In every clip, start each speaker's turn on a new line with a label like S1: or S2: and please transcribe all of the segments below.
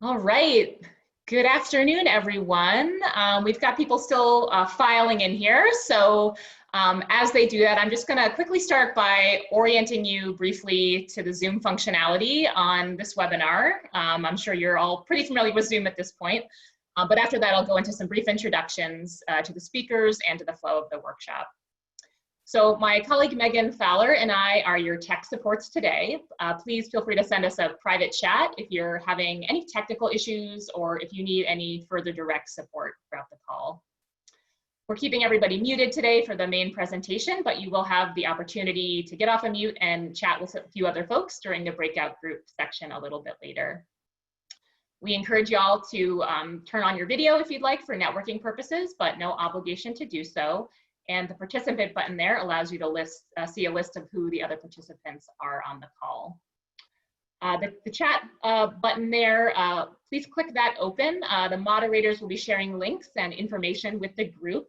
S1: All right. Good afternoon, everyone. We've got people still filing in here. So as they do that, I'm just going to quickly start by orienting you briefly to the Zoom functionality on this webinar. I'm sure you're all pretty familiar with Zoom at this point. But after that, I'll go into some brief introductions to the speakers and to the flow of the workshop. So my colleague Megan Fowler and I are your tech supports today. Please feel free to send us a private chat if you're having any technical issues or if you need any further direct support throughout the call. We're keeping everybody muted today for the main presentation, but you will have the opportunity to get off of mute and chat with a few other folks during the breakout group section a little bit later. We encourage y'all to turn on your video if you'd like for networking purposes, but no obligation to do so. And the participant button there allows you to see a list of who the other participants are on the call. The chat button there, please click that open. The moderators will be sharing links and information with the group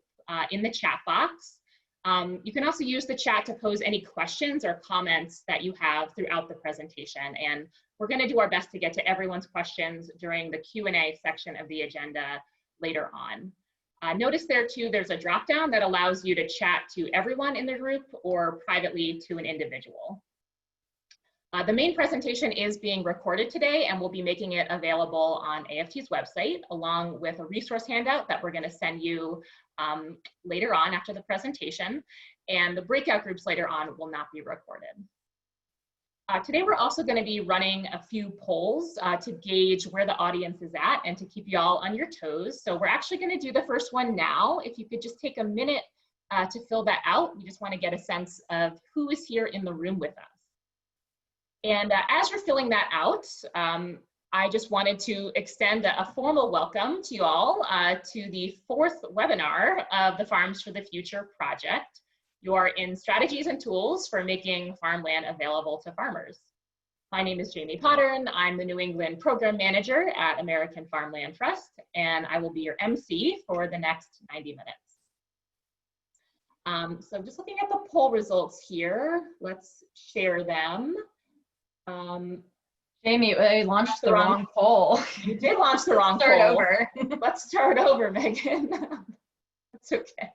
S1: in the chat box. You can also use the chat to pose any questions or comments that you have throughout the presentation. And we're going to do our best to get to everyone's questions during the Q&A section of the agenda later on. Notice there too, there's a drop down that allows you to chat to everyone in the group or privately to an individual. The main presentation is being recorded today and we'll be making it available on AFT's website along with a resource handout that we're going to send you later on after the presentation, and the breakout groups later on will not be recorded. Today we're also going to be running a few polls to gauge where the audience is at and to keep you all on your toes. So we're actually going to do the first one now. If you could just take a minute to fill that out. We just want to get a sense of who is here in the room with us. And as you're filling that out, I just wanted to extend a formal welcome to you all to the fourth webinar of the Farms for the Future project. You are in strategies and tools for making farmland available to farmers. My name is Jamie Potter and I'm the New England Program Manager at American Farmland Trust, and I will be your MC for the next 90 minutes. So just looking at the poll results here, let's share them.
S2: Jamie, I launched the wrong poll.
S1: You did launch the wrong poll.
S2: Start over.
S1: Let's start over, Megan. That's okay.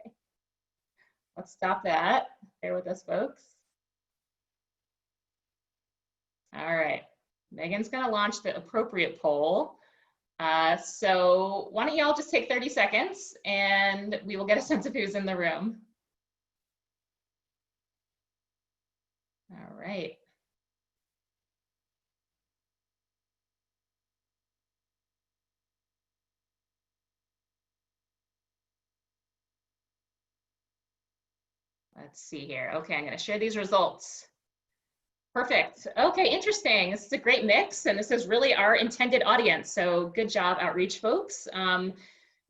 S1: Let's stop that. Bear with us, folks. All right. Megan's going to launch the appropriate poll. So why don't y'all just take 30 seconds and we will get a sense of who's in the room. All right. Let's see here. Okay, I'm going to share these results. Perfect. Okay, interesting. This is a great mix, and this is really our intended audience. So good job, outreach folks.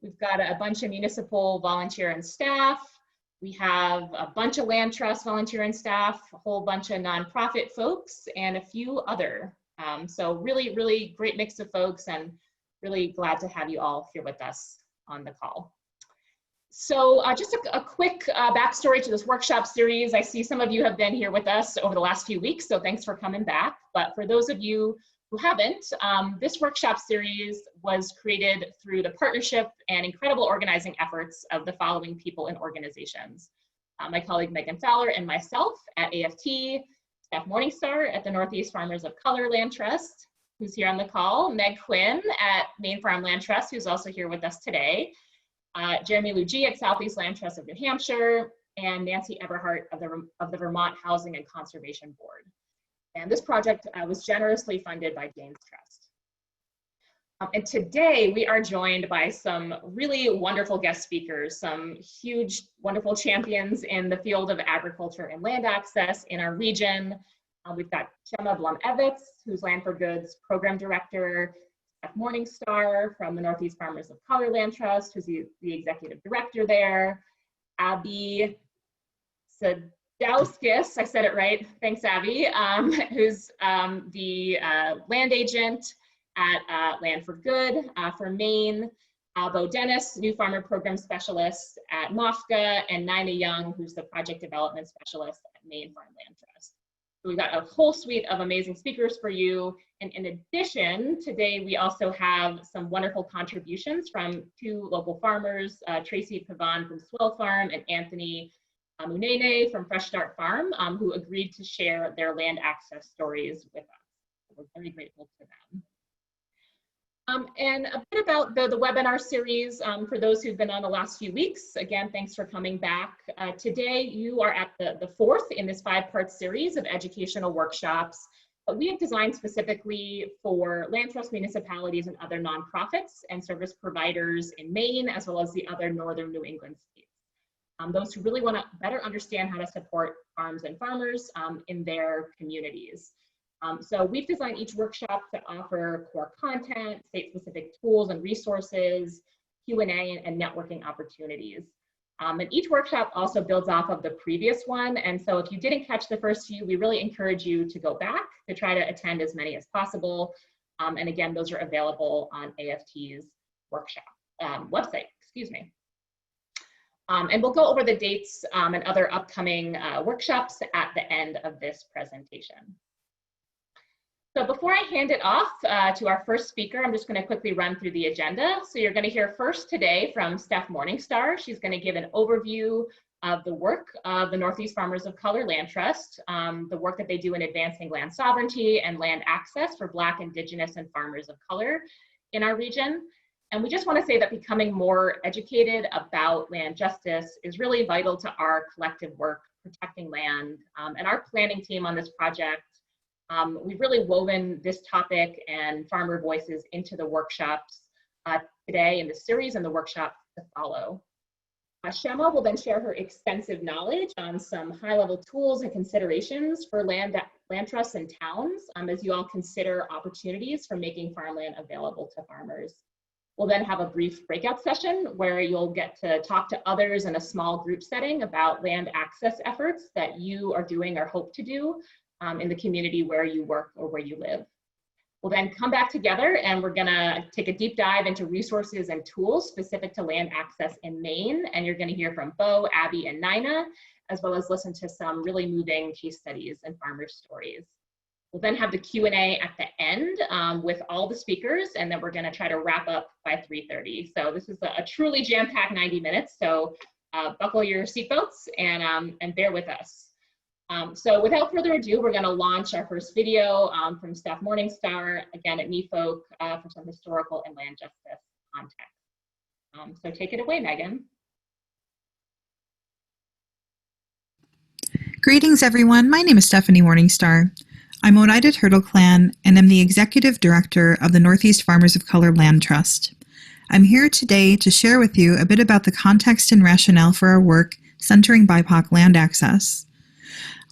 S1: We've got a bunch of municipal volunteer and staff. We have a bunch of land trust volunteer and staff, a whole bunch of nonprofit folks, and a few other. So really, really great mix of folks, and really glad to have you all here with us on the call. So just a quick backstory to this workshop series. I see some of you have been here with us over the last few weeks, so thanks for coming back. But for those of you who haven't, this workshop series was created through the partnership and incredible organizing efforts of the following people and organizations. My colleague Megan Fowler and myself at AFT, Steph Morningstar at the Northeast Farmers of Color Land Trust, who's here on the call, Meg Quinn at Maine Farmland Trust, who's also here with us today, Jeremy Luigi at Southeast Land Trust of New Hampshire, and Nancy Everhart of the Vermont Housing and Conservation Board. And this project was generously funded by Jane's Trust. And today we are joined by some really wonderful guest speakers, some huge, wonderful champions in the field of agriculture and land access in our region. We've got Gemma Blum-Evitz, who's Land for Goods Program Director, Steph Morningstar from the Northeast Farmers of Color Land Trust, who's the executive director there. Abby Sadowskis, I said it right, thanks Abby, who's the land agent at Land for Good for Maine. Bo Dennis, new farmer program specialist at MOFGA, and Nina Young, who's the project development specialist at Maine Farmland Trust. We've got a whole suite of amazing speakers for you. And in addition, today we also have some wonderful contributions from two local farmers, Tracy Pavan from Swell Farm and Anthony Munene from Fresh Start Farm, who agreed to share their land access stories with us. We're very grateful to them. And a bit about the webinar series for those who've been on the last few weeks. Again, thanks for coming back. Today, you are at the fourth in this 5-part series of educational workshops that we have designed specifically for land trust municipalities and other nonprofits and service providers in Maine, as well as the other northern New England states. Those who really want to better understand how to support farms and farmers in their communities. So we've designed each workshop to offer core content, state-specific tools and resources, Q&A, and networking opportunities. And each workshop also builds off of the previous one. And so if you didn't catch the first few, we really encourage you to go back to try to attend as many as possible. And again, those are available on AFT's workshop website, excuse me. And we'll go over the dates and other upcoming workshops at the end of this presentation. So before I hand it off to our first speaker, I'm just going to quickly run through the agenda. So you're going to hear first today from Steph Morningstar. She's going to give an overview of the work of the Northeast Farmers of Color Land Trust, the work that they do in advancing land sovereignty and land access for Black, Indigenous, and farmers of color in our region. And we just want to say that becoming more educated about land justice is really vital to our collective work protecting land. And our planning team on this project, we've really woven this topic and farmer voices into the workshops today in the series and the workshops to follow. Shema will then share her extensive knowledge on some high-level tools and considerations for land trusts and towns as you all consider opportunities for making farmland available to farmers. We'll then have a brief breakout session where you'll get to talk to others in a small group setting about land access efforts that you are doing or hope to do in the community where you work or where you live. We'll then come back together and we're gonna take a deep dive into resources and tools specific to land access in Maine. And you're gonna hear from Bo, Abby, and Nina, as well as listen to some really moving case studies and farmer stories. We'll then have the Q&A at the end with all the speakers, and then we're gonna try to wrap up by 3:30. So this is a truly jam-packed 90 minutes, so buckle your seatbelts and bear with us. So without further ado, we're going to launch our first video from Steph Morningstar, again at NEFOC, for some historical and land justice context. So take it away, Megan.
S3: Greetings, everyone. My name is Stephanie Morningstar. I'm Oneida Turtle Clan, and I'm the Executive Director of the Northeast Farmers of Color Land Trust. I'm here today to share with you a bit about the context and rationale for our work centering BIPOC land access.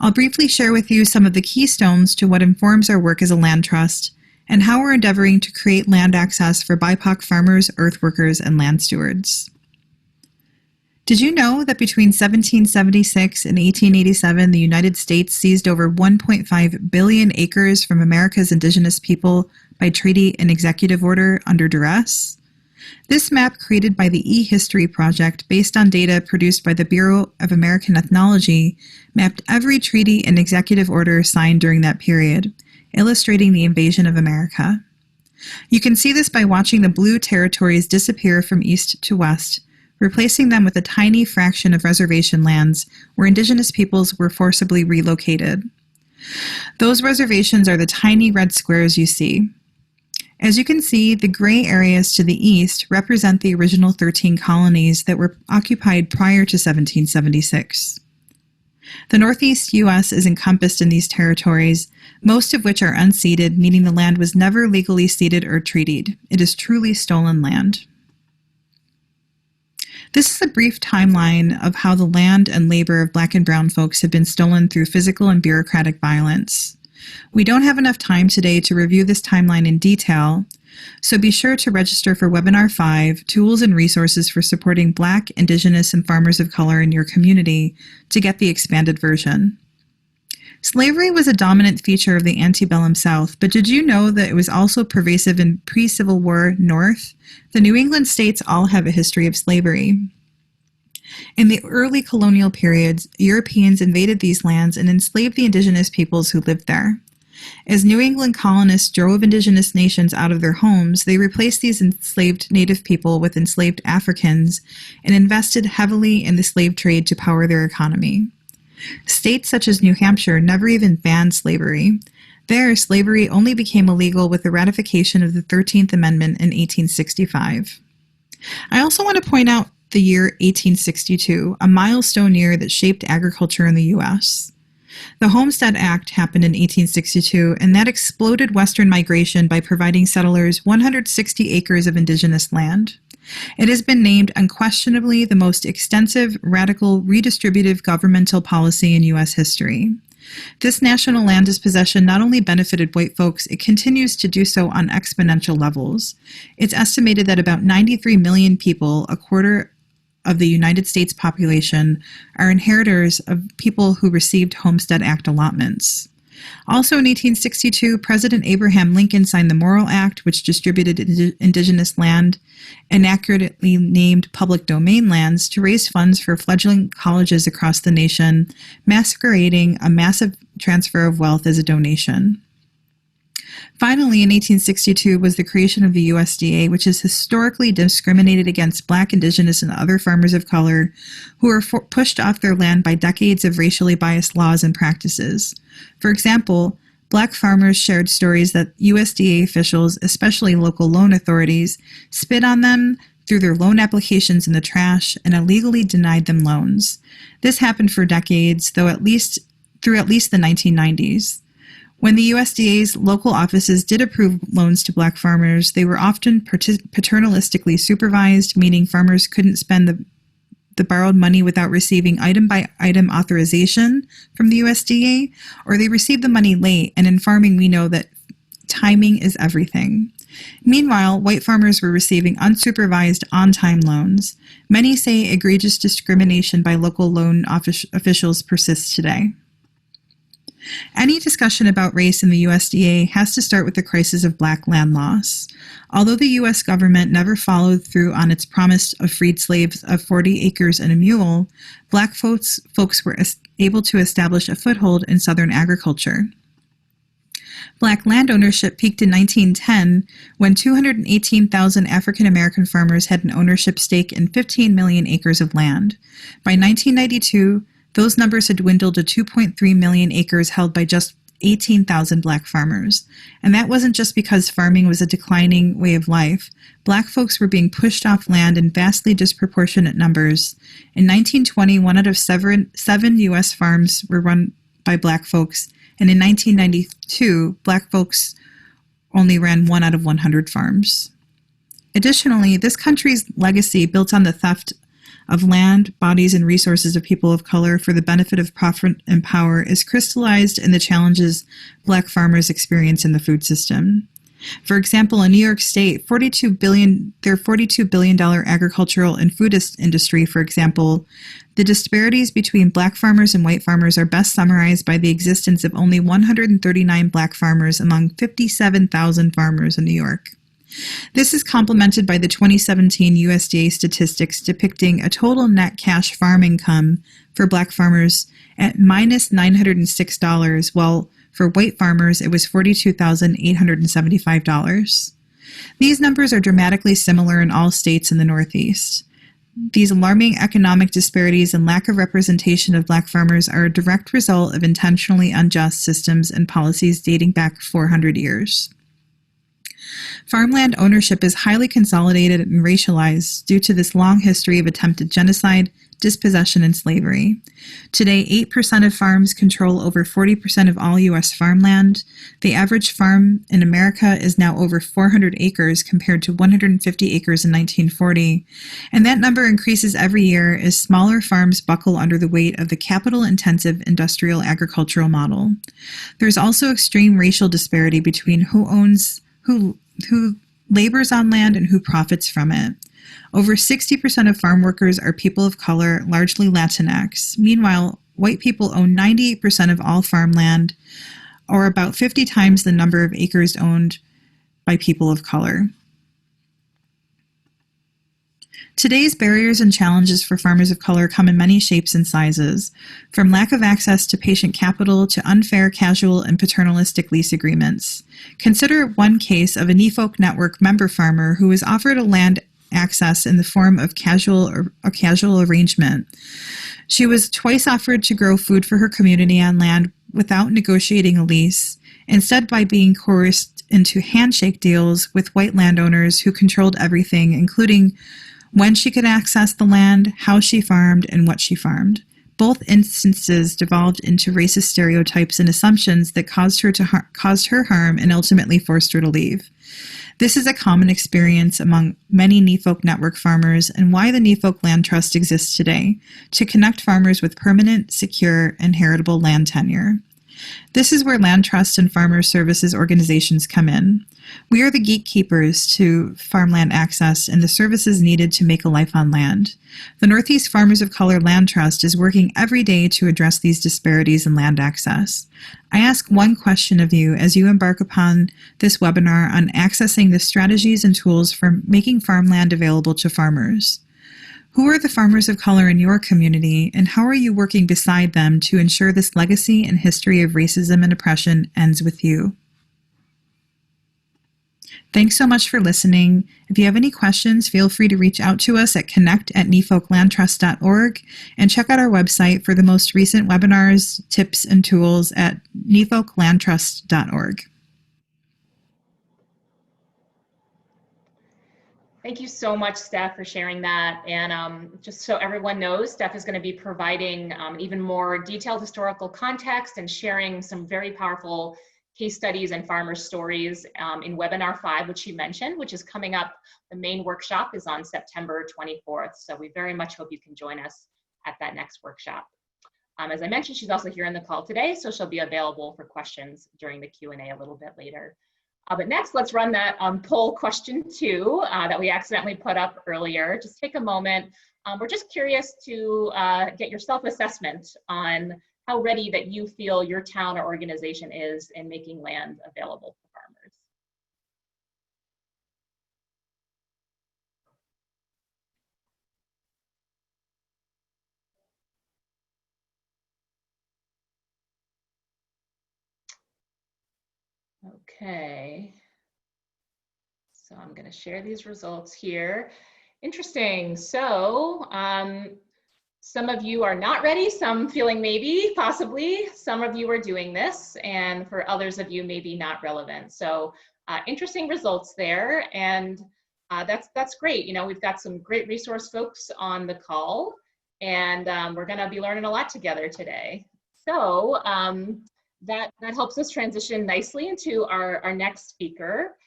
S3: I'll briefly share with you some of the keystones to what informs our work as a land trust and how we're endeavoring to create land access for BIPOC farmers, earthworkers, and land stewards. Did you know that between 1776 and 1887, the United States seized over 1.5 billion acres from America's indigenous people by treaty and executive order under duress? This map, created by the E-History Project based on data produced by the Bureau of American Ethnology, mapped every treaty and executive order signed during that period, illustrating the invasion of America. You can see this by watching the blue territories disappear from east to west, replacing them with a tiny fraction of reservation lands where indigenous peoples were forcibly relocated. Those reservations are the tiny red squares you see. As you can see, the gray areas to the east represent the original 13 colonies that were occupied prior to 1776. The Northeast U.S. is encompassed in these territories, most of which are unceded, meaning the land was never legally ceded or treatied. It is truly stolen land. This is a brief timeline of how the land and labor of Black and Brown folks have been stolen through physical and bureaucratic violence. We don't have enough time today to review this timeline in detail, so be sure to register for Webinar 5, Tools and Resources for Supporting Black, Indigenous, and Farmers of Color in Your Community, to get the expanded version. Slavery was a dominant feature of the antebellum South, but did you know that it was also pervasive in pre-Civil War North? The New England states all have a history of slavery. In the early colonial periods, Europeans invaded these lands and enslaved the indigenous peoples who lived there. As New England colonists drove indigenous nations out of their homes, they replaced these enslaved native people with enslaved Africans and invested heavily in the slave trade to power their economy. States such as New Hampshire never even banned slavery. There, slavery only became illegal with the ratification of the 13th Amendment in 1865. I also want to point out the year 1862, a milestone year that shaped agriculture in the U.S. The Homestead Act happened in 1862, and that exploded Western migration by providing settlers 160 acres of indigenous land. It has been named unquestionably the most extensive, radical, redistributive governmental policy in U.S. history. This national land dispossession not only benefited white folks, it continues to do so on exponential levels. It's estimated that about 93 million people, a quarter of the United States population, are inheritors of people who received Homestead Act allotments. Also in 1862, President Abraham Lincoln signed the Morrill Act, which distributed indigenous land, inaccurately named public domain lands, to raise funds for fledgling colleges across the nation, masquerading a massive transfer of wealth as a donation. Finally, in 1862 was the creation of the USDA, which has historically discriminated against Black, Indigenous, and other farmers of color who were pushed off their land by decades of racially biased laws and practices. For example, Black farmers shared stories that USDA officials, especially local loan authorities, spit on them, threw their loan applications in the trash, and illegally denied them loans. This happened for decades, through at least the 1990s. When the USDA's local offices did approve loans to Black farmers, they were often paternalistically supervised, meaning farmers couldn't spend the borrowed money without receiving item-by-item authorization from the USDA, or they received the money late, and in farming we know that timing is everything. Meanwhile, white farmers were receiving unsupervised on-time loans. Many say egregious discrimination by local loan officials persists today. Any discussion about race in the USDA has to start with the crisis of Black land loss. Although the U.S. government never followed through on its promise of freed slaves of 40 acres and a mule, Black folks were able to establish a foothold in Southern agriculture. Black land ownership peaked in 1910 when 218,000 African American farmers had an ownership stake in 15 million acres of land. By 1992, those numbers had dwindled to 2.3 million acres held by just 18,000 Black farmers. And that wasn't just because farming was a declining way of life. Black folks were being pushed off land in vastly disproportionate numbers. In 1920, 1 out of 7 U.S. farms were run by Black folks, and in 1992, Black folks only ran 1 out of 100 farms. Additionally, this country's legacy built on the theft of land, bodies, and resources of people of color for the benefit of profit and power is crystallized in the challenges Black farmers experience in the food system. For example, in New York State, their $42 billion agricultural and food industry, for example, the disparities between Black farmers and white farmers are best summarized by the existence of only 139 Black farmers among 57,000 farmers in New York. This is complemented by the 2017 USDA statistics depicting a total net cash farm income for Black farmers at minus $906, while for white farmers it was $42,875. These numbers are dramatically similar in all states in the Northeast. These alarming economic disparities and lack of representation of Black farmers are a direct result of intentionally unjust systems and policies dating back 400 years. Farmland ownership is highly consolidated and racialized due to this long history of attempted genocide, dispossession, and slavery. Today, 8% of farms control over 40% of all U.S. farmland. The average farm in America is now over 400 acres compared to 150 acres in 1940, and that number increases every year as smaller farms buckle under the weight of the capital-intensive industrial agricultural model. There's also extreme racial disparity between who labors on land and who profits from it. Over 60% of farm workers are people of color, largely Latinx. Meanwhile, white people own 98% of all farmland, or about 50 times the number of acres owned by people of color. Today's barriers and challenges for farmers of color come in many shapes and sizes, from lack of access to patient capital to unfair, casual, and paternalistic lease agreements. Consider one case of a NEFOC network member farmer who was offered a land access in the form of a casual arrangement. She was twice offered to grow food for her community on land without negotiating a lease, instead by being coerced into handshake deals with white landowners who controlled everything, including when she could access the land, how she farmed, and what she farmed. Both instances devolved into racist stereotypes and assumptions that caused her harm and ultimately forced her to leave. This is a common experience among many NEFOC network farmers and why the NEFOC Land Trust exists today, to connect farmers with permanent, secure, and heritable land tenure. This is where land trust and farmer services organizations come in. We are the gatekeepers to farmland access and the services needed to make a life on land. The Northeast Farmers of Color Land Trust is working every day to address these disparities in land access. I ask one question of you as you embark upon this webinar on accessing the strategies and tools for making farmland available to farmers. Who are the farmers of color in your community, and how are you working beside them to ensure this legacy and history of racism and oppression ends with you? Thanks so much for listening. If you have any questions, feel free to reach out to us at connect@nefoclandtrust.org and check out our website for the most recent webinars, tips, and tools at nefoclandtrust.org.
S1: Thank you so much, Steph, for sharing that. And just so everyone knows, Steph is going to be providing even more detailed historical context and sharing some very powerful case studies and farmer stories in webinar 5, which she mentioned, which is coming up. The main workshop is on September 24th. So we very much hope you can join us at that next workshop. As I mentioned, she's also here on the call today, so she'll be available for questions during the Q&A a little bit later. But next, let's run that poll question 2 that we accidentally put up earlier. Just take a moment. We're just curious to get your self-assessment on how ready that you feel your town or organization is in making land available for farmers. Okay. So I'm going to share these results here. Interesting. So some of you are not ready, some feeling maybe, possibly. Some of you are doing this, and for others of you, maybe not relevant. So interesting results there, and that's great. You know, we've got some great resource folks on the call, and we're going to be learning a lot together today. So that helps us transition nicely into our next speaker.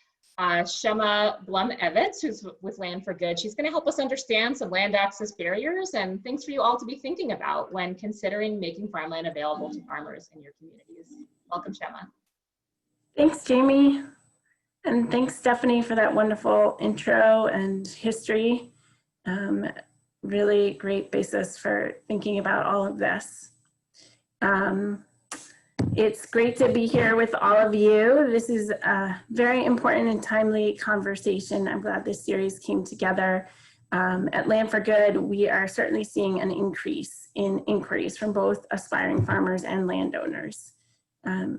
S1: Shema Blum-Evitz, who's with Land for Good. She's going to help us understand some land access barriers and things for you all to be thinking about when considering making farmland available to farmers in your communities. Welcome, Shema.
S4: Thanks, Jamie. And thanks, Stephanie, for that wonderful intro and history. Really great basis for thinking about all of this. It's great to be here with all of you. This is a very important and timely conversation. I'm glad this series came together. At Land for Good, we are certainly seeing an increase in inquiries from both aspiring farmers and landowners. So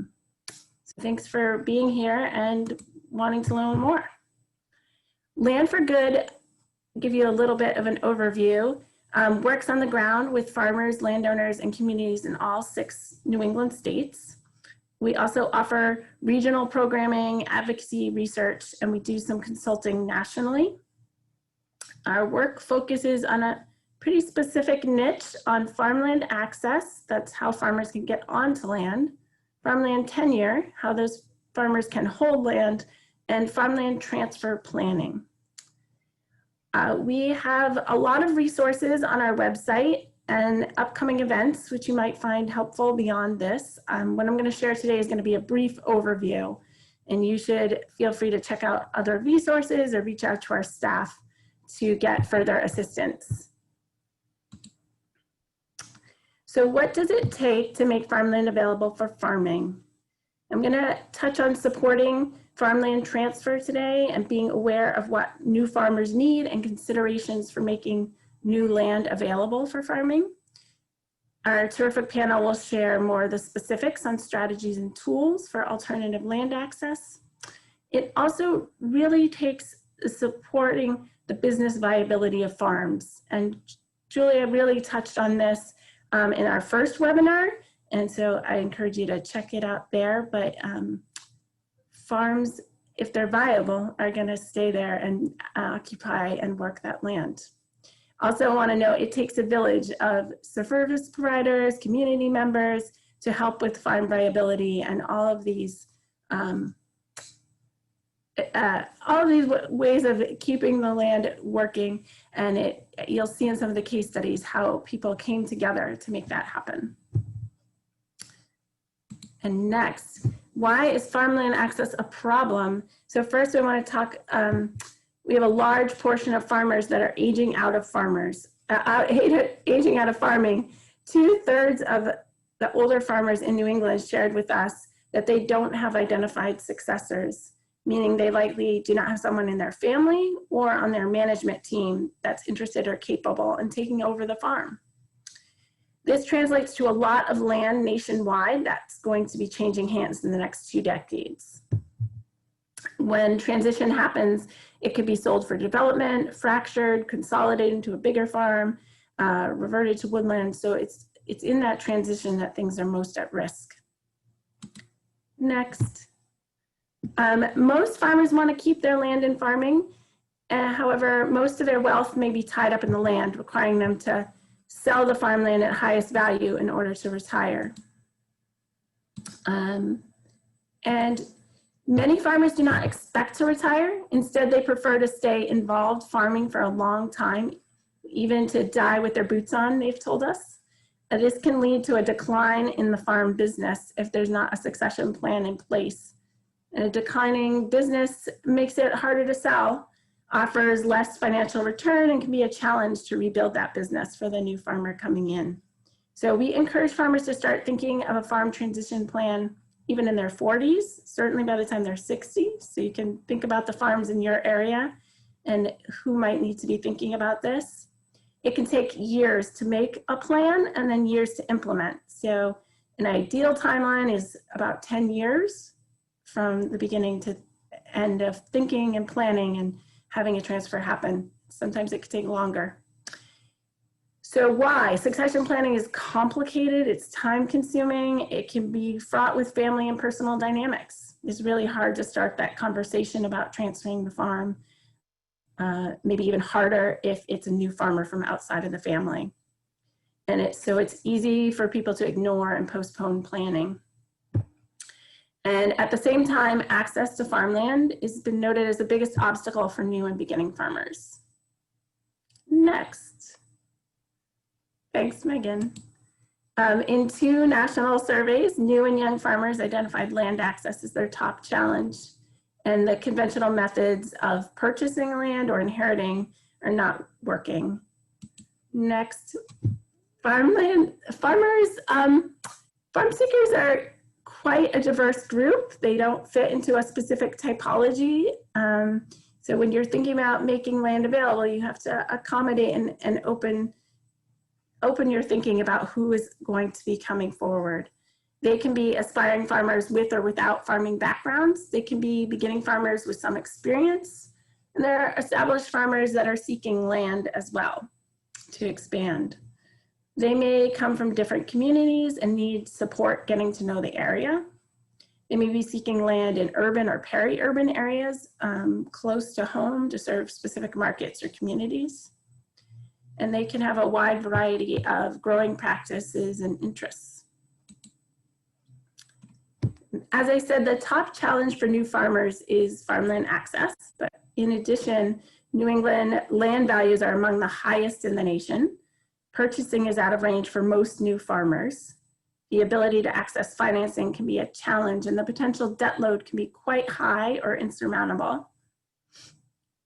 S4: thanks for being here and wanting to learn more. Land for Good, give you a little bit of an overview. Works on the ground with farmers, landowners, and communities in all 6 New England states. We also offer regional programming, advocacy, research, and we do some consulting nationally. Our work focuses on a pretty specific niche on farmland access. That's how farmers can get onto land. Farmland tenure, how those farmers can hold land, and farmland transfer planning. We have a lot of resources on our website and upcoming events, which you might find helpful beyond this. What I'm going to share today is going to be a brief overview, and you should feel free to check out other resources or reach out to our staff to get further assistance. So what does it take to make farmland available for farming? I'm going to touch on supporting farmland transfer today and being aware of what new farmers need and considerations for making new land available for farming. Our terrific panel will share more of the specifics on strategies and tools for alternative land access. It also really takes supporting the business viability of farms. And Julia really touched on this in our first webinar. And so I encourage you to check it out there. But farms, if they're viable, are going to stay there and occupy and work that land. Also want to note it takes a village of service providers, community members to help with farm viability and all of these ways of keeping the land working. And you'll see in some of the case studies how people came together to make that happen. And next, why is farmland access a problem? So first we want to talk, we have a large portion of farmers that are aging out of aging out of farming. 2/3 of the older farmers in New England shared with us that they don't have identified successors, meaning they likely do not have someone in their family or on their management team that's interested or capable in taking over the farm. This translates to a lot of land nationwide that's going to be changing hands in the next 2 decades. When transition happens, it could be sold for development, fractured, consolidated into a bigger farm, reverted to woodland. So it's in that transition that things are most at risk. Next. Most farmers want to keep their land in farming. However, most of their wealth may be tied up in the land, requiring them to sell the farmland at highest value in order to retire. And many farmers do not expect to retire. Instead, they prefer to stay involved farming for a long time, even to die with their boots on, they've told us. This can lead to a decline in the farm business if there's not a succession plan in place. And a declining business makes it harder to sell, offers less financial return, and can be a challenge to rebuild that business for the new farmer coming in. So we encourage farmers to start thinking of a farm transition plan even in their 40s, certainly by the time they're 60. So you can think about the farms in your area and who might need to be thinking about this. It can take years to make a plan and then years to implement. So an ideal timeline is about 10 years from the beginning to end of thinking and planning and having a transfer happen. Sometimes it could take longer. So why? Succession planning is complicated, it's time consuming, it can be fraught with family and personal dynamics. It's really hard to start that conversation about transferring the farm, maybe even harder if it's a new farmer from outside of the family. And so it's easy for people to ignore and postpone planning. And at the same time, access to farmland has been noted as the biggest obstacle for new and beginning farmers. Next. Thanks, Megan. In 2 national surveys, new and young farmers identified land access as their top challenge, and the conventional methods of purchasing land or inheriting are not working. Next, farm seekers are quite a diverse group. They don't fit into a specific typology. So when you're thinking about making land available, you have to accommodate and open your thinking about who is going to be coming forward. They can be aspiring farmers with or without farming backgrounds. They can be beginning farmers with some experience. And there are established farmers that are seeking land as well to expand. They may come from different communities and need support getting to know the area. They may be seeking land in urban or peri-urban areas close to home to serve specific markets or communities. And they can have a wide variety of growing practices and interests. As I said, the top challenge for new farmers is farmland access, but in addition, New England land values are among the highest in the nation. Purchasing is out of range for most new farmers. The ability to access financing can be a challenge, and the potential debt load can be quite high or insurmountable.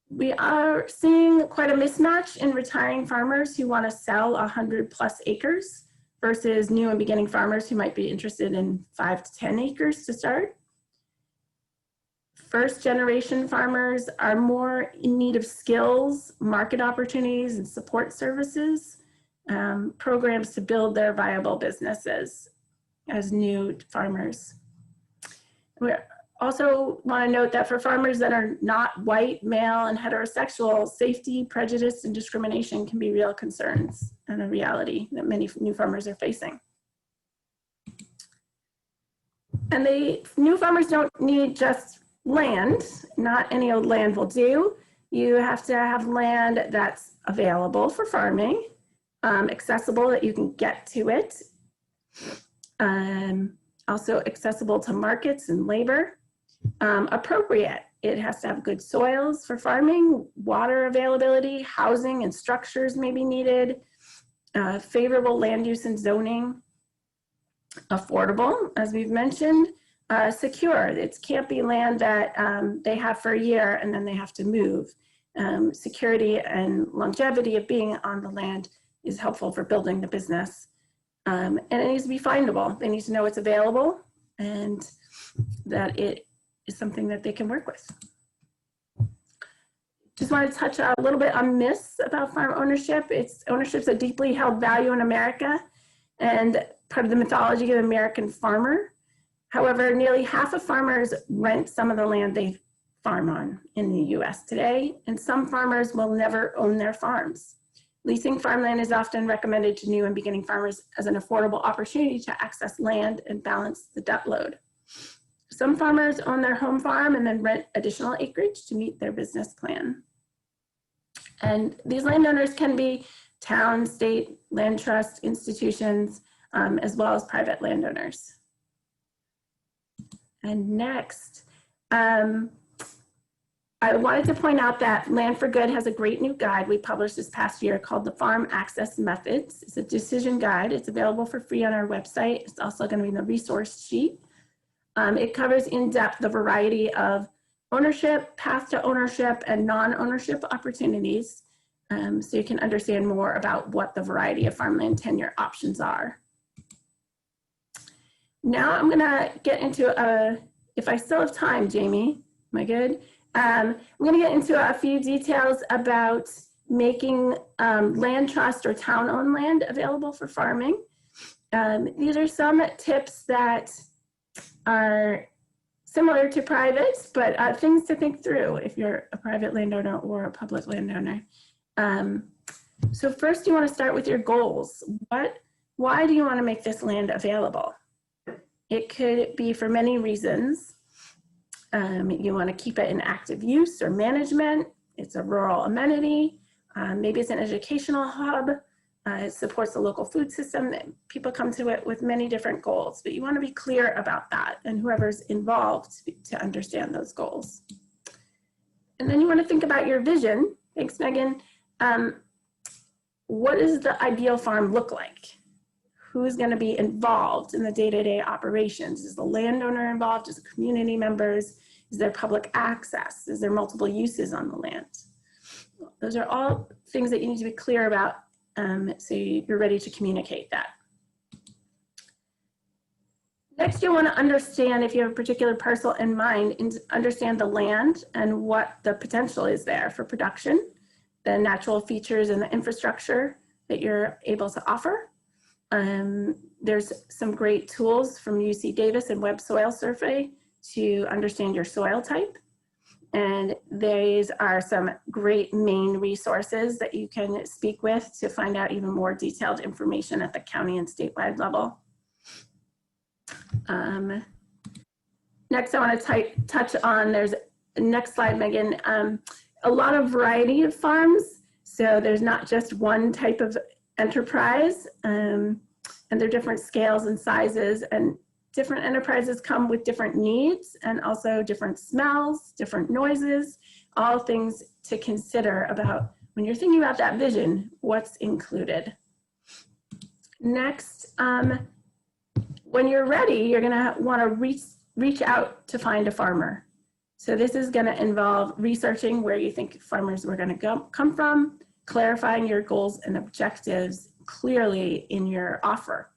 S4: We are seeing quite a mismatch in retiring farmers who want to sell 100+ acres versus new and beginning farmers who might be interested in 5 to 10 acres to start. First generation farmers are more in need of skills, market opportunities, and support services, programs to build their viable businesses as new farmers. We also want to note that for farmers that are not white, male, and heterosexual, safety, prejudice, and discrimination can be real concerns and a reality that many new farmers are facing. And new farmers don't need just land. Not any old land will do. You have to have land that's available for farming, accessible that you can get to it, also accessible to markets and labor, appropriate. It has to have good soils for farming, water availability, housing and structures may be needed, favorable land use and zoning, affordable, as we've mentioned, secure. It can't be land that they have for a year and then they have to move. Security and longevity of being on the land is helpful for building the business. And it needs to be findable. They need to know it's available and that it is something that they can work with. Just want to touch a little bit on myths about farm ownership. Ownership's a deeply held value in America and part of the mythology of the American farmer. However, nearly half of farmers rent some of the land they farm on in the US today, and some farmers will never own their farms. Leasing farmland is often recommended to new and beginning farmers as an affordable opportunity to access land and balance the debt load. Some farmers own their home farm and then rent additional acreage to meet their business plan. And these landowners can be town, state, land trust, institutions, as well as private landowners. And next, I wanted to point out that Land for Good has a great new guide we published this past year called the Farm Access Methods. It's a decision guide. It's available for free on our website. It's also going to be in the resource sheet. It covers in depth the variety of ownership, path to ownership, and non-ownership opportunities, so you can understand more about what the variety of farmland tenure options are. Now I'm going to get into if I still have time, Jamie, am I good? I'm going to get into a few details about making land trust or town-owned land available for farming. These are some tips that are similar to privates, but things to think through if you're a private landowner or a public landowner. So first you want to start with your goals. Why do you want to make this land available? It could be for many reasons. You want to keep it in active use or management. It's a rural amenity. Maybe it's an educational hub. It supports the local food system. People come to it with many different goals, but you want to be clear about that and whoever's involved to understand those goals. And then you want to think about your vision. Thanks, Megan. What does the ideal farm look like? Who's going to be involved in the day-to-day operations? Is the landowner involved? Is the community members? Is there public access? Is there multiple uses on the land? Those are all things that you need to be clear about, so you're ready to communicate that. Next, you want to understand, if you have a particular parcel in mind, and understand the land and what the potential is there for production, the natural features and the infrastructure that you're able to offer. There's some great tools from UC Davis and Web Soil Survey to understand your soil type. And these are some great Maine resources that you can speak with to find out even more detailed information at the county and statewide level. Next, I want to touch on, there's, next slide, Megan, a lot of variety of farms. So there's not just one type of enterprise, and they're different scales and sizes, and different enterprises come with different needs and also different smells, different noises, all things to consider about when you're thinking about that vision, what's included. Next, when you're ready, you're gonna wanna reach out to find a farmer. So this is gonna involve researching where you think farmers were gonna come from, clarifying your goals and objectives clearly in your offer,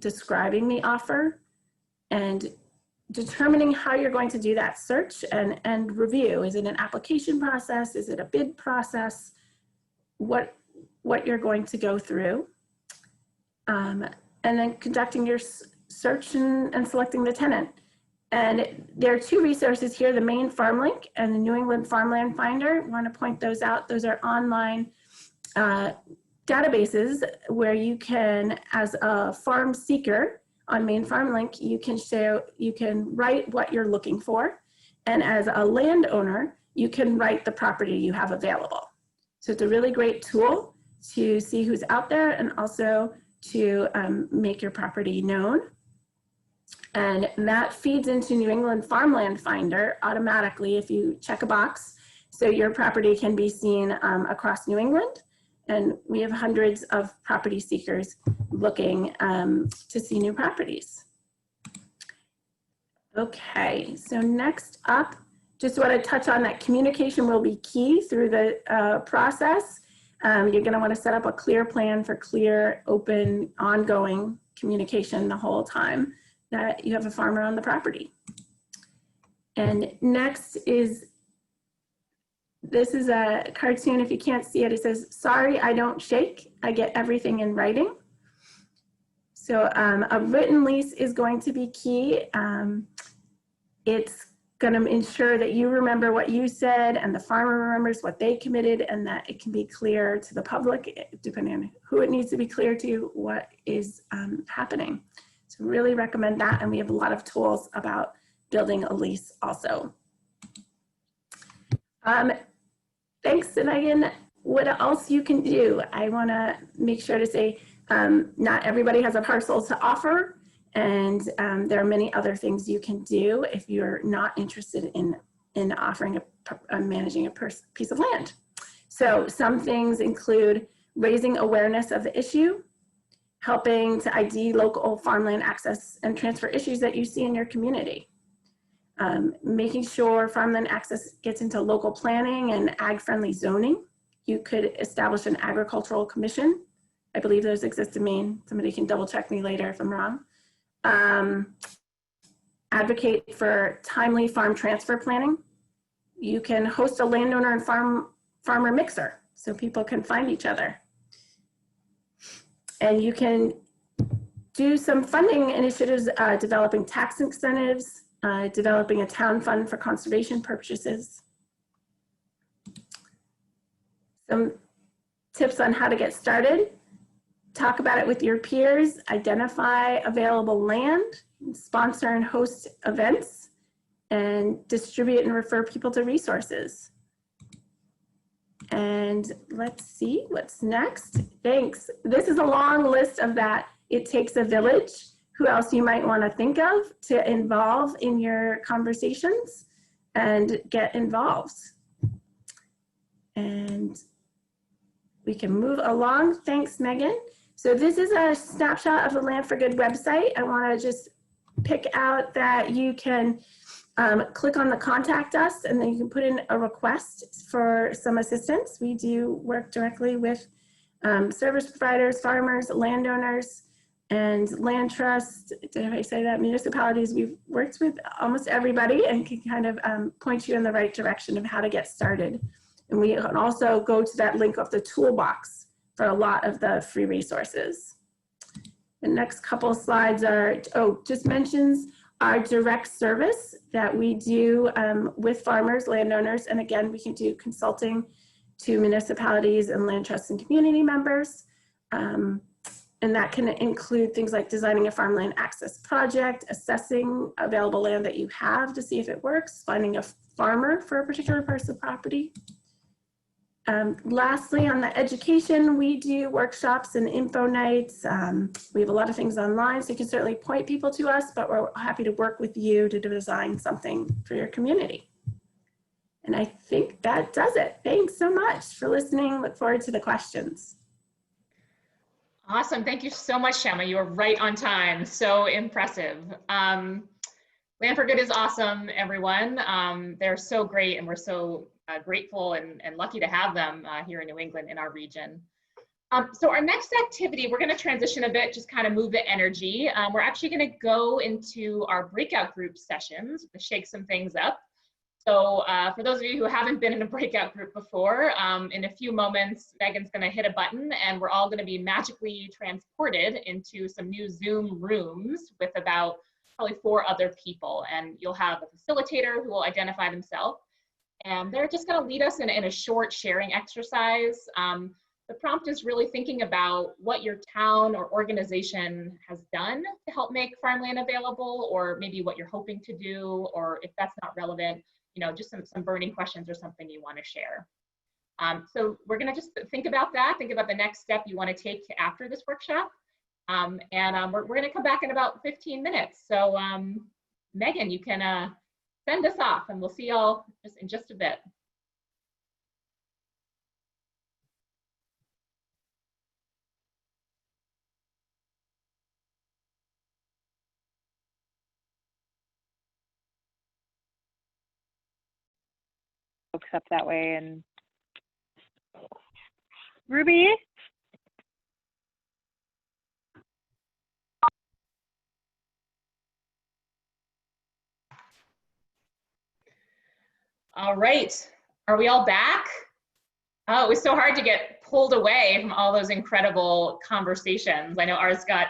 S4: describing the offer, and determining how you're going to do that search and review. Is it an application process? Is it a bid process? What you're going to go through. And then conducting your search and selecting the tenant. And there are two resources here, the Maine Farm Link and the New England Farmland Finder. I want to point those out. Those are online databases where you can, as a farm seeker on Maine Farm Link, you can write what you're looking for. And as a landowner, you can write the property you have available. So it's a really great tool to see who's out there and also to make your property known. And that feeds into New England Farmland Finder automatically if you check a box. So your property can be seen across New England. And we have hundreds of property seekers looking to see new properties. Okay, so next up, just want to touch on that communication will be key through the process. You're going to want to set up a clear plan for clear, open, ongoing communication the whole time that you have a farmer on the property. And next is, this is a cartoon. If you can't see it, it says, "Sorry, I don't shake. I get everything in writing." So a written lease is going to be key. It's going to ensure that you remember what you said and the farmer remembers what they committed, and that it can be clear to the public, depending on who it needs to be clear to, what is happening. So really recommend that, and we have a lot of tools about building a lease also. Thanks, Megan. What else you can do? I want to make sure to say not everybody has a parcel to offer, and there are many other things you can do if you're not interested in offering managing a piece of land. So some things include raising awareness of the issue, helping to ID local farmland access and transfer issues that you see in your community. Making sure farmland access gets into local planning and ag-friendly zoning. You could establish an agricultural commission. I believe those exist in Maine. Somebody can double check me later if I'm wrong. Advocate for timely farm transfer planning. You can host a landowner and farmer mixer so people can find each other. And you can do some funding initiatives, developing tax incentives, developing a town fund for conservation purposes. Some tips on how to get started. Talk about it with your peers, identify available land, sponsor and host events, and distribute and refer people to resources. And let's see what's next. Thanks. This is a long list of that. It takes a village. Who else you might want to think of to involve in your conversations and get involved. And we can move along. Thanks, Megan. So this is a snapshot of the Land for Good website. I want to just pick out that you can click on the contact us, and then you can put in a request for some assistance. We do work directly with service providers, farmers, landowners, and land trusts. Did I say that? Municipalities. We've worked with almost everybody and can kind of point you in the right direction of how to get started. And we can also go to that link of the toolbox for a lot of the free resources. The next couple of slides are, just mentions our direct service that we do with farmers, landowners, and again, we can do consulting to municipalities and land trusts and community members. And that can include things like designing a farmland access project, assessing available land that you have to see if it works, finding a farmer for a particular parcel of property. Lastly, on the education, we do workshops and info nights. We have a lot of things online, so you can certainly point people to us, but we're happy to work with you to design something for your community. And I think that does it. Thanks so much for listening. Look forward to the questions.
S1: Awesome. Thank you so much, Shema. You were right on time. So impressive. Land for Good is awesome, everyone. They're so great, and we're so grateful and lucky to have them here in New England in our region. So our next activity, we're going to transition a bit, just kind of move the energy. We're actually going to go into our breakout group sessions to shake some things up. So for those of you who haven't been in a breakout group before, in a few moments, Megan's going to hit a button and we're all going to be magically transported into some new Zoom rooms with about probably 4 other people. And you'll have a facilitator who will identify themselves. And they're just going to lead us in a short sharing exercise. The prompt is really thinking about what your town or organization has done to help make farmland available, or maybe what you're hoping to do, or if that's not relevant, you know, just some burning questions or something you want to share. So we're going to just think about that, think about the next step you want to take after this workshop. We're going to come back in about 15 minutes. So Megan, you can send us off and we'll see y'all in just a bit.
S5: Folks up that way. And Ruby?
S1: All right, are we all back? Oh, it was so hard to get pulled away from all those incredible conversations. I know ours got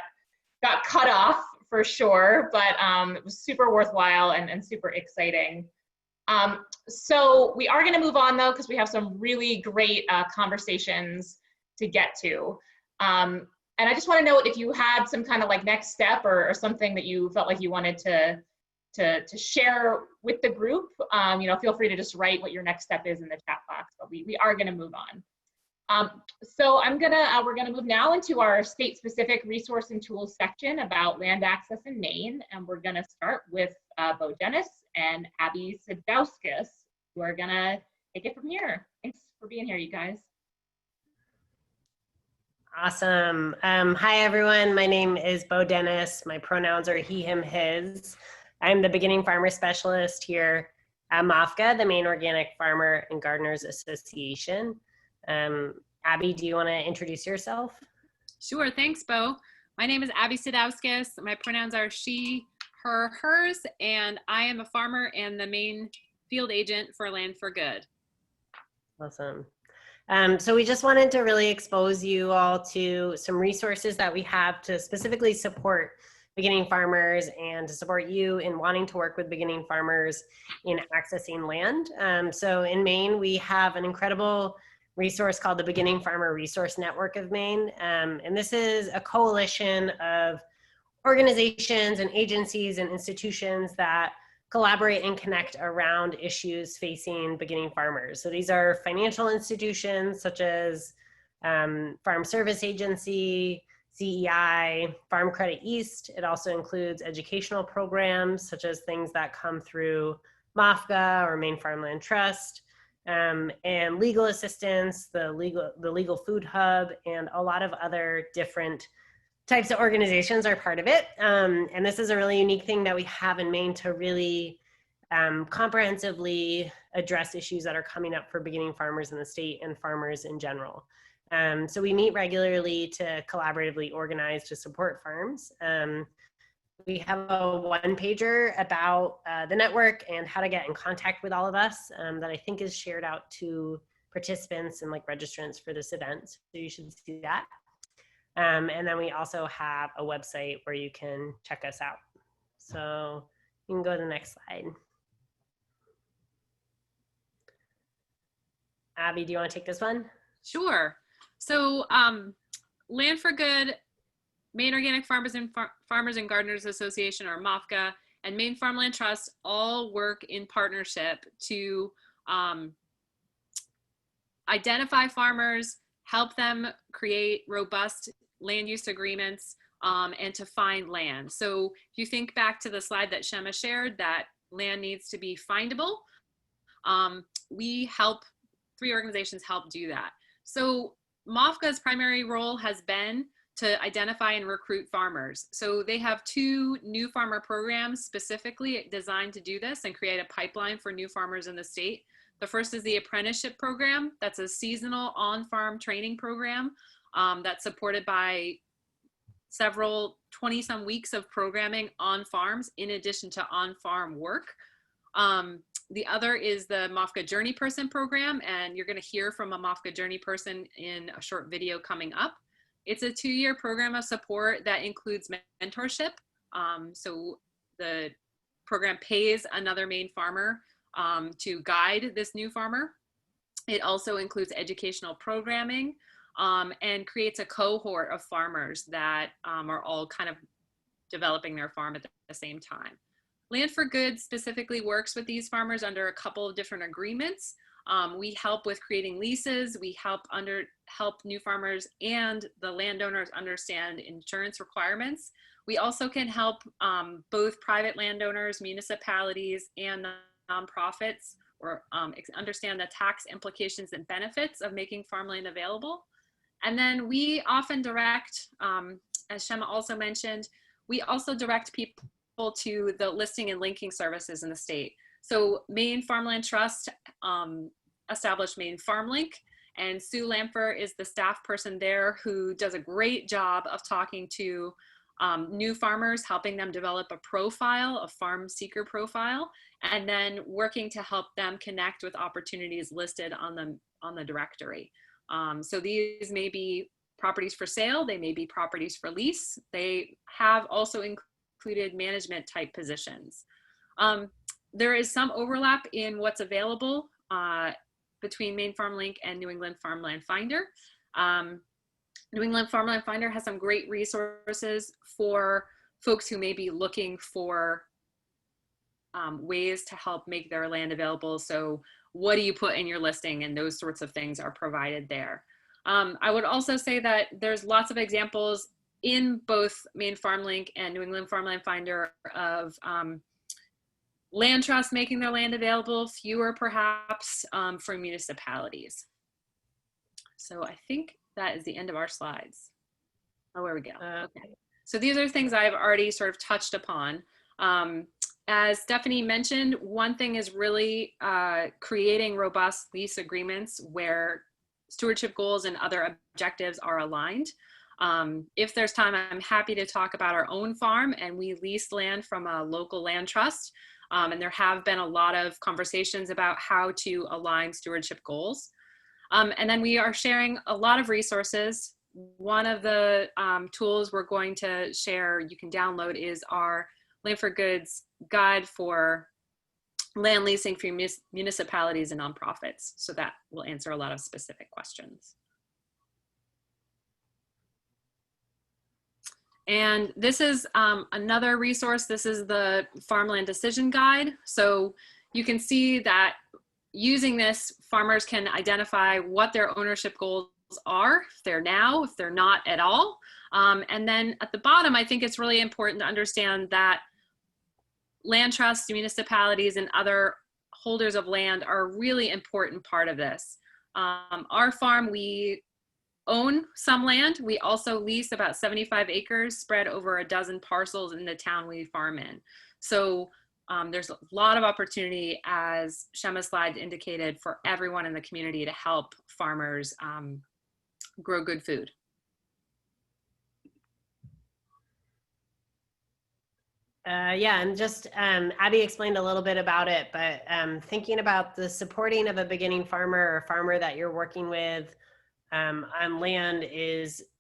S1: cut off for sure, but it was super worthwhile and super exciting. So we are going to move on though, because we have some really great conversations to get to. And I just want to know if you had some kind of like next step or something that you felt like you wanted to share with the group. You know, feel free to just write what your next step is in the chat box, but we are going to move on. So we're gonna move now into our state-specific resource and tools section about land access in Maine, and we're gonna start with Bo Dennis and Abby Sadowskis, who are gonna take it from here. Thanks for being here, you guys.
S6: Awesome. Hi, everyone. My name is Bo Dennis. My pronouns are he, him, his. I'm the beginning farmer specialist here at MOFGA, the Maine Organic Farmer and Gardeners Association. Abby, do you want to introduce yourself?
S7: Sure, thanks, Bo. My name is Abby Sadowskis. My pronouns are she, her, hers, and I am a farmer and the Maine field agent for Land for Good.
S6: Awesome. So we just wanted to really expose you all to some resources that we have to specifically support beginning farmers and to support you in wanting to work with beginning farmers in accessing land. So in Maine, we have an incredible resource called the Beginning Farmer Resource Network of Maine. And this is a coalition of organizations and agencies and institutions that collaborate and connect around issues facing beginning farmers. So these are financial institutions such as Farm Service Agency, CEI, Farm Credit East. It also includes educational programs such as things that come through MOFGA or Maine Farmland Trust, and legal assistance, the legal food hub, and a lot of other different types of organizations are part of it. And this is a really unique thing that we have in Maine to really comprehensively address issues that are coming up for beginning farmers in the state and farmers in general. So we meet regularly to collaboratively organize to support farms. We have a one-pager about the network and how to get in contact with all of us that I think is shared out to participants and like registrants for this event. So you should see that. And then we also have a website where you can check us out. So you can go to the next slide. Abby, do you want to take this one?
S7: Sure. So Land for Good, Maine Organic Farmers and Gardeners Association, or MOFGA, and Maine Farmland Trust all work in partnership to identify farmers, help them create robust land use agreements, and to find land. So if you think back to the slide that Shema shared, that land needs to be findable, we help, 3 organizations help do that. So MOFGA's primary role has been to identify and recruit farmers. So they have 2 new farmer programs specifically designed to do this and create a pipeline for new farmers in the state. The first is the apprenticeship program. That's a seasonal on-farm training program that's supported by several 20-some weeks of programming on farms in addition to on-farm work. The other is the MOFGA Journey Person program, and you're going to hear from a MOFGA Journey Person in a short video coming up. It's a 2-year program of support that includes mentorship. So the program pays another Maine farmer to guide this new farmer. It also includes educational programming and creates a cohort of farmers that are all kind of developing their farm at the same time. Land for Good specifically works with these farmers under a couple of different agreements. We help with creating leases. We help new farmers and the landowners understand insurance requirements. We also can help both private landowners, municipalities, and nonprofits or understand the tax implications and benefits of making farmland available. And then we often direct, as Shema also mentioned, we also direct people to the listing and linking services in the state. So Maine Farmland Trust established Maine FarmLink, and Sue Lamfer is the staff person there who does a great job of talking to new farmers, helping them develop a profile, a farm seeker profile, and then working to help them connect with opportunities listed on the directory. So these may be properties for sale, they may be properties for lease. They have also included management type positions. There is some overlap in what's available between Maine FarmLink and New England Farmland Finder. New England Farmland Finder has some great resources for folks who may be looking for ways to help make their land available. So what do you put in your listing, and those sorts of things are provided there. I would also say that there's lots of examples in both Maine FarmLink and New England Farmland Finder of land trusts making their land available, fewer perhaps for municipalities. So I think that is the end of our slides. Oh, there we go. Okay. So these are things I've already sort of touched upon. As Stephanie mentioned, one thing is really creating robust lease agreements where stewardship goals and other objectives are aligned. If there's time, I'm happy to talk about our own farm, and we lease land from a local land trust. And there have been a lot of conversations about how to align stewardship goals. And then we are sharing a lot of resources. One of the tools we're going to share, you can download, is our Land for Goods guide for land leasing for municipalities and nonprofits. So that will answer a lot of specific questions. And this is another resource. This is the Farmland Decision Guide. So you can see that using this, farmers can identify what their ownership goals are, if they're now, if they're not at all. And then at the bottom, I think it's really important to understand that land trusts, municipalities, and other holders of land are a really important part of this. Our farm, we own some land. We also lease about 75 acres spread over a dozen parcels in the town we farm in. So there's a lot of opportunity, as Shema's slide indicated, for everyone in the community to help farmers grow good food.
S6: Yeah, and just Abby explained a little bit about it, but thinking about the supporting of a beginning farmer or farmer that you're working with on land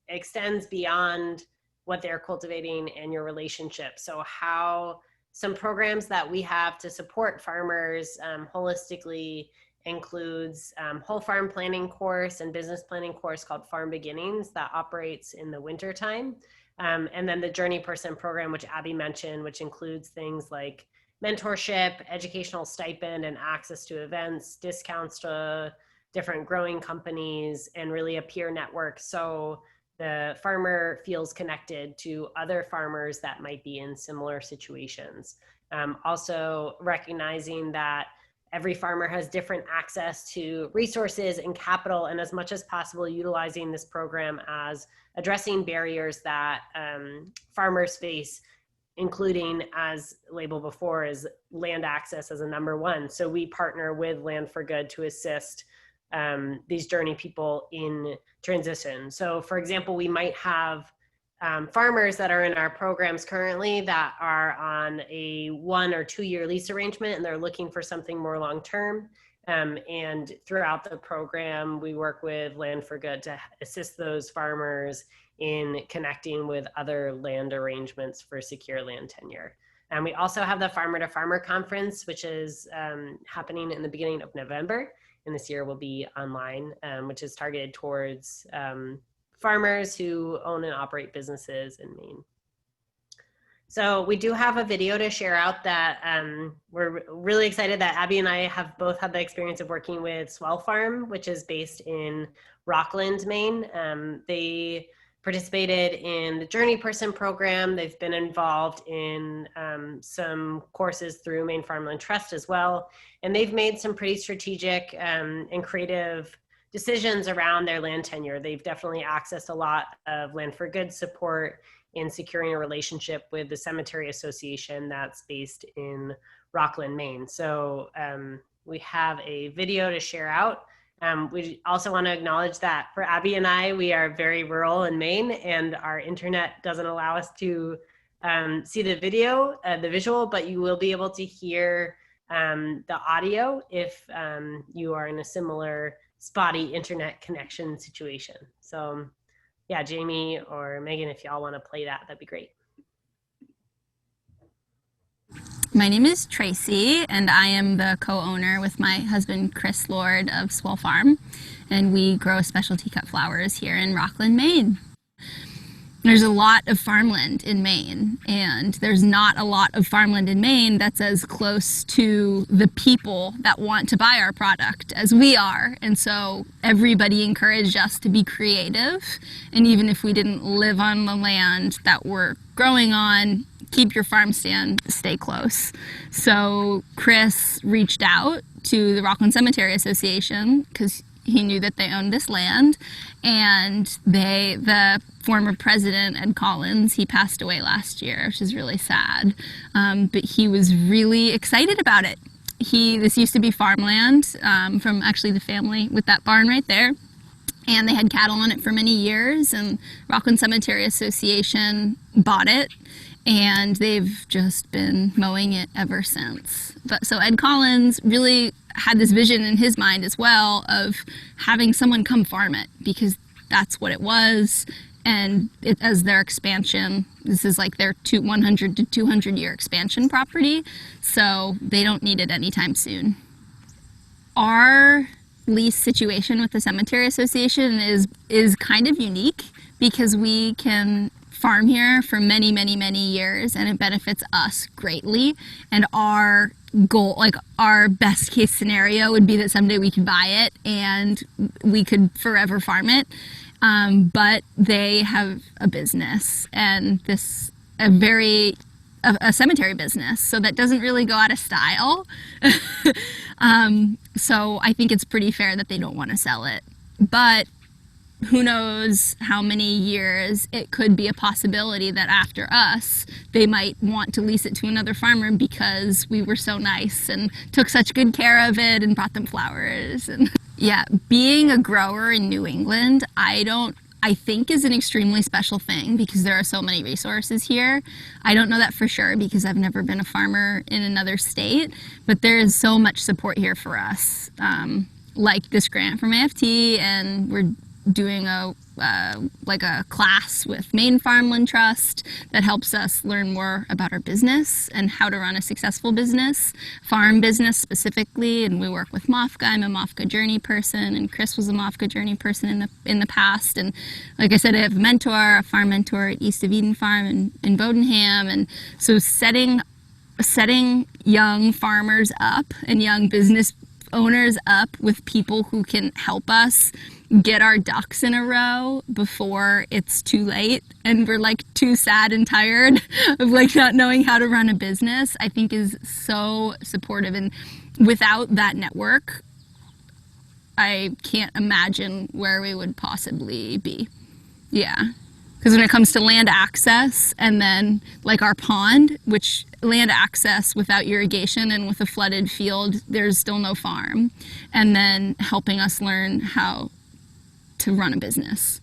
S6: extends beyond what they're cultivating and your relationship. So how some programs that we have to support farmers holistically includes whole farm planning course and business planning course called Farm Beginnings that operates in the wintertime. And then the Journey Person program, which Abby mentioned, which includes things like mentorship, educational stipend, and access to events, discounts to different growing companies, and really a peer network. So the farmer feels connected to other farmers that might be in similar situations. Also recognizing that every farmer has different access to resources and capital, and as much as possible utilizing this program as addressing barriers that farmers face, including, as labeled before, is land access as a number one. So we partner with Land for Good to assist these journey people in transition. So for example, we might have farmers that are in our programs currently that are on a 1 or 2 year lease arrangement, and they're looking for something more long-term. And throughout the program, we work with Land for Good to assist those farmers in connecting with other land arrangements for secure land tenure. And we also have the Farmer to Farmer Conference, which is happening in the beginning of November. And this year will be online, which is targeted towards farmers who own and operate businesses in Maine. So we do have a video to share out that we're really excited that Abby and I have both had the experience of working with Swell Farm, which is based in Rockland, Maine. They participated in the Journey Person program. They've been involved in some courses through Maine Farmland Trust as well. And they've made some pretty strategic and creative decisions around their land tenure. They've definitely accessed a lot of Land for Good support in securing a relationship with the Cemetery Association that's based in Rockland, Maine. So we have a video to share out. We also want to acknowledge that for Abby and I, we are very rural in Maine, and our internet doesn't allow us to see the video, the visual, but you will be able to hear the audio if you are in a similar spotty internet connection situation. So yeah, Jamie or Megan, if y'all want to play that, that'd be great.
S8: My name is Tracy, and I am the co-owner with my husband, Chris Lord, of Swell Farm, and we grow specialty cut flowers here in Rockland, Maine. There's a lot of farmland in Maine, and there's not a lot of farmland in Maine that's as close to the people that want to buy our product as we are. And so everybody encouraged us to be creative, and even if we didn't live on the land that we're growing on, keep your farm stand, stay close. So Chris reached out to the Rockland Cemetery Association because he knew that they owned this land, and the former president, Ed Collins, he passed away last year, which is really sad, but he was really excited about it. This used to be farmland from actually the family with that barn right there, and they had cattle on it for many years, and Rockland Cemetery Association bought it, and they've just been mowing it ever since. But so Ed Collins really had this vision in his mind as well of having someone come farm it, because that's what it was. And as their expansion, this is like their 100 to 200 year expansion property, so they don't need it anytime soon. Our lease situation with the Cemetery Association is kind of unique because we can farm here for many, many, many years, and it benefits us greatly. And our goal, like our best case scenario, would be that someday we could buy it and we could forever farm it. But they have a business, and a cemetery business, so that doesn't really go out of style. So I think it's pretty fair that they don't want to sell it. But who knows how many years it could be a possibility that after us, they might want to lease it to another farmer because we were so nice and took such good care of it and brought them flowers. And yeah, being a grower in New England, I think is an extremely special thing because there are so many resources here. I don't know that for sure because I've never been a farmer in another state, but there is so much support here for us. Like this grant from AFT, and we're doing a class with Maine Farmland Trust that helps us learn more about our business and how to run a successful business, farm business specifically. And we work with MOFGA. I'm a MOFGA journey person, and Chris was a MOFGA journey person in the past. And like I said, I have a farm mentor at East of Eden Farm in Bodenham. And so setting young farmers up and young business owners up with people who can help us get our ducks in a row before it's too late and we're like too sad and tired of like not knowing how to run a business, I think is so supportive. And without that network, I can't imagine where we would possibly be. Yeah, Because when it comes to land access, and then like our pond, which land access without irrigation and with a flooded field, there's still no farm. And then helping us learn how to run a business.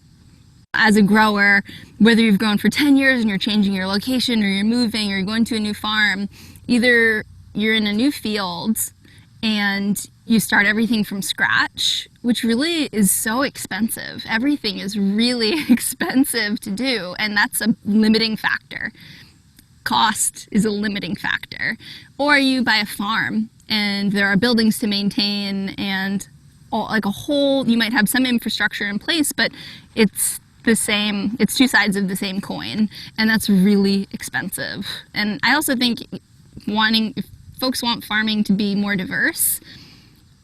S8: As a grower, whether you've grown for 10 years and you're changing your location or you're moving or you're going to a new farm, either you're in a new field and you start everything from scratch, which really is so expensive. Everything is really expensive to do, and that's a limiting factor. Cost is a limiting factor. Or you buy a farm and there are buildings to maintain and like a whole, you might have some infrastructure in place, but it's the same, it's two sides of the same coin, and that's really expensive. And I also think if folks want farming to be more diverse,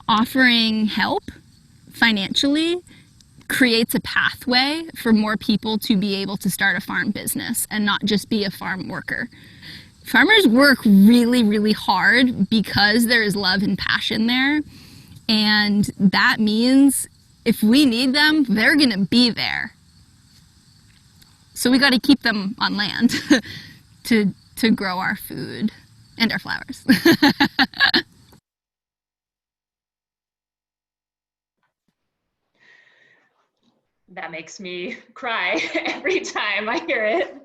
S8: offering help financially creates a pathway for more people to be able to start a farm business and not just be a farm worker. Farmers work really, really hard because there is love and passion there. And that means if we need them, they're gonna be there. So we gotta keep them on land to grow our food and our flowers.
S1: That makes me cry every time I hear it.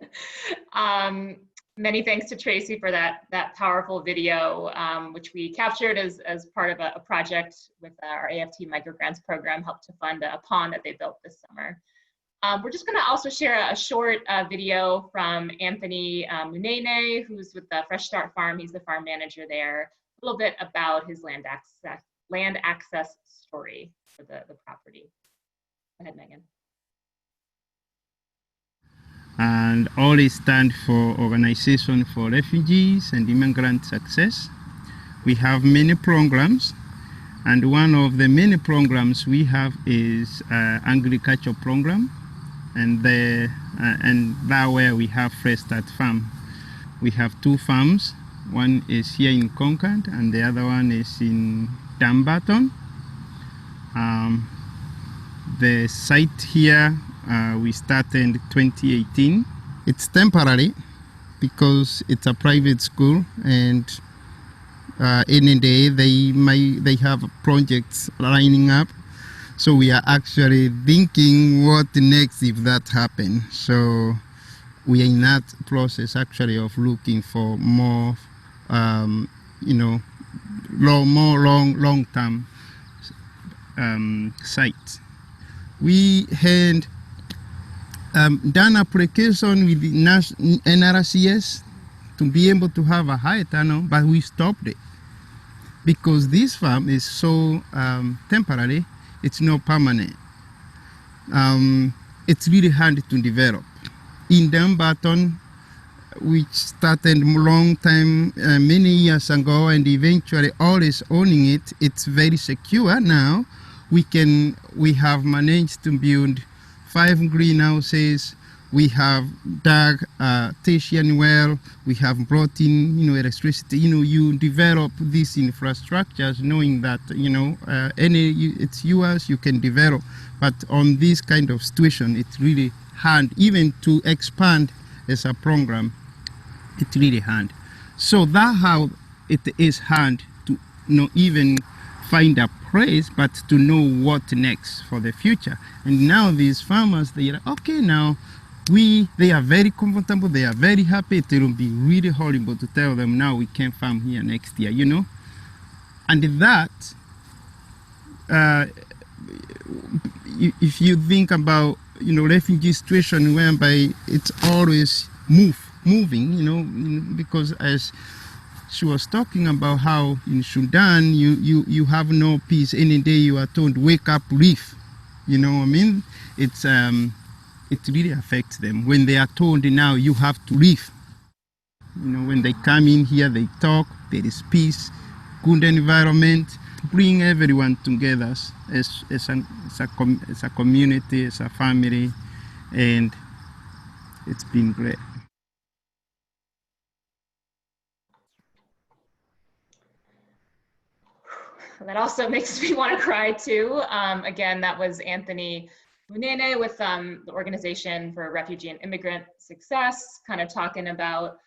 S1: Many thanks to Tracy for that powerful video, which we captured as part of a project with our AFT microgrants program, helped to fund a pond that they built this summer. We're just going to also share a short video from Anthony Munene, who's with the Fresh Start Farm. He's the farm manager there. A little bit about his land access story for the property. Go ahead, Megan.
S9: And OLI stands for Organization for Refugees and Immigrant Success. We have many programs, and one of the many programs we have is agriculture program, and that where we have Fresh Start Farm. We have two farms. One is here in Concord, and the other one is in Dumbarton. The site here we started in 2018. It's temporary because it's a private school, and any day they have projects lining up. So we are actually thinking what next if that happens. So we are in that process actually of looking for more, long-term sites. We had done application with the NRCS to be able to have a high tunnel, but we stopped it because this farm is so temporary. It's not permanent. It's really hard to develop. In Dumbarton, which started a long time, many years ago, and eventually all is owning it. It's very secure now. We have managed to build 5 greenhouses. We have dug a tertiary well. We have brought in, electricity. You develop these infrastructures knowing that, it's yours, you can develop. But on this kind of situation, it's really hard, even to expand as a program, it's really hard. So that's how it is hard to not even find a place, but to know what next for the future. And now these farmers, they are okay now. They are very comfortable, they are very happy. It will be really horrible to tell them now we can't farm here next year, And that, if you think about, refugee situation whereby it's always moving, because as she was talking about how in Sudan, you have no peace. Any day you are told, wake up, leave. You know what I mean? It really affects them when they are told now you have to leave. When they come in here, they talk, there is peace, good environment, bring everyone together as a community, as a family, and it's been great.
S1: That also makes me want to cry too. Again, that was Anthony Munene with the Organization for Refugee and Immigrant Success, kind of talking about,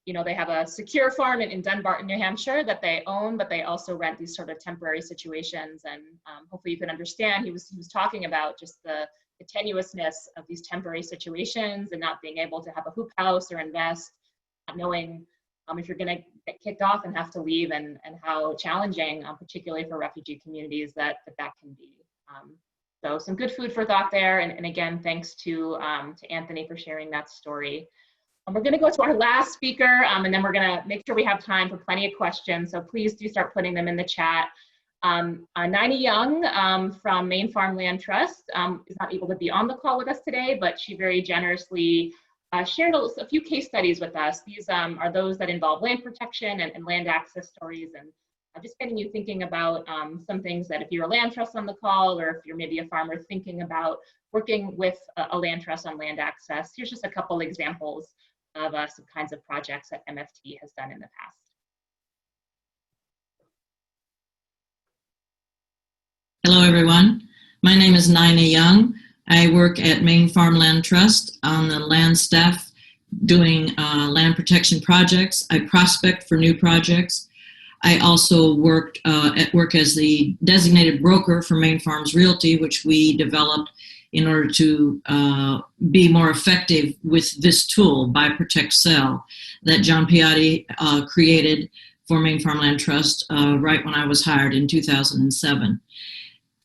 S1: you know, they have a secure farm in Dunbarton, New Hampshire that they own, but they also rent these sort of temporary situations. And hopefully you can understand, he was talking about just the tenuousness of these temporary situations and not being able to have a hoop house or invest, not knowing if you're going to get kicked off and have to leave, and how challenging, particularly for refugee communities, that can be. So some good food for thought there. And again, thanks to Anthony for sharing that story. And we're going to go to our last speaker, and then we're going to make sure we have time for plenty of questions. So please do start putting them in the chat. Nina Young from Maine Farmland Trust is not able to be on the call with us today, but she very generously shared a few case studies with us. These are those that involve land protection and land access stories, and just getting you thinking about some things that if you're a land trust on the call, or if you're maybe a farmer thinking about working with a land trust on land access. Here's just a couple examples of some kinds of projects that MFT has done in the past.
S10: Hello, everyone. My name is Nina Young. I work at Maine Farmland Trust on the land staff doing land protection projects. I prospect for new projects. I also work as the designated broker for Maine Farms Realty, which we developed in order to be more effective with this tool, Buy, Protect, Sell, that John Piatti created for Maine Farmland Trust right when I was hired in 2007.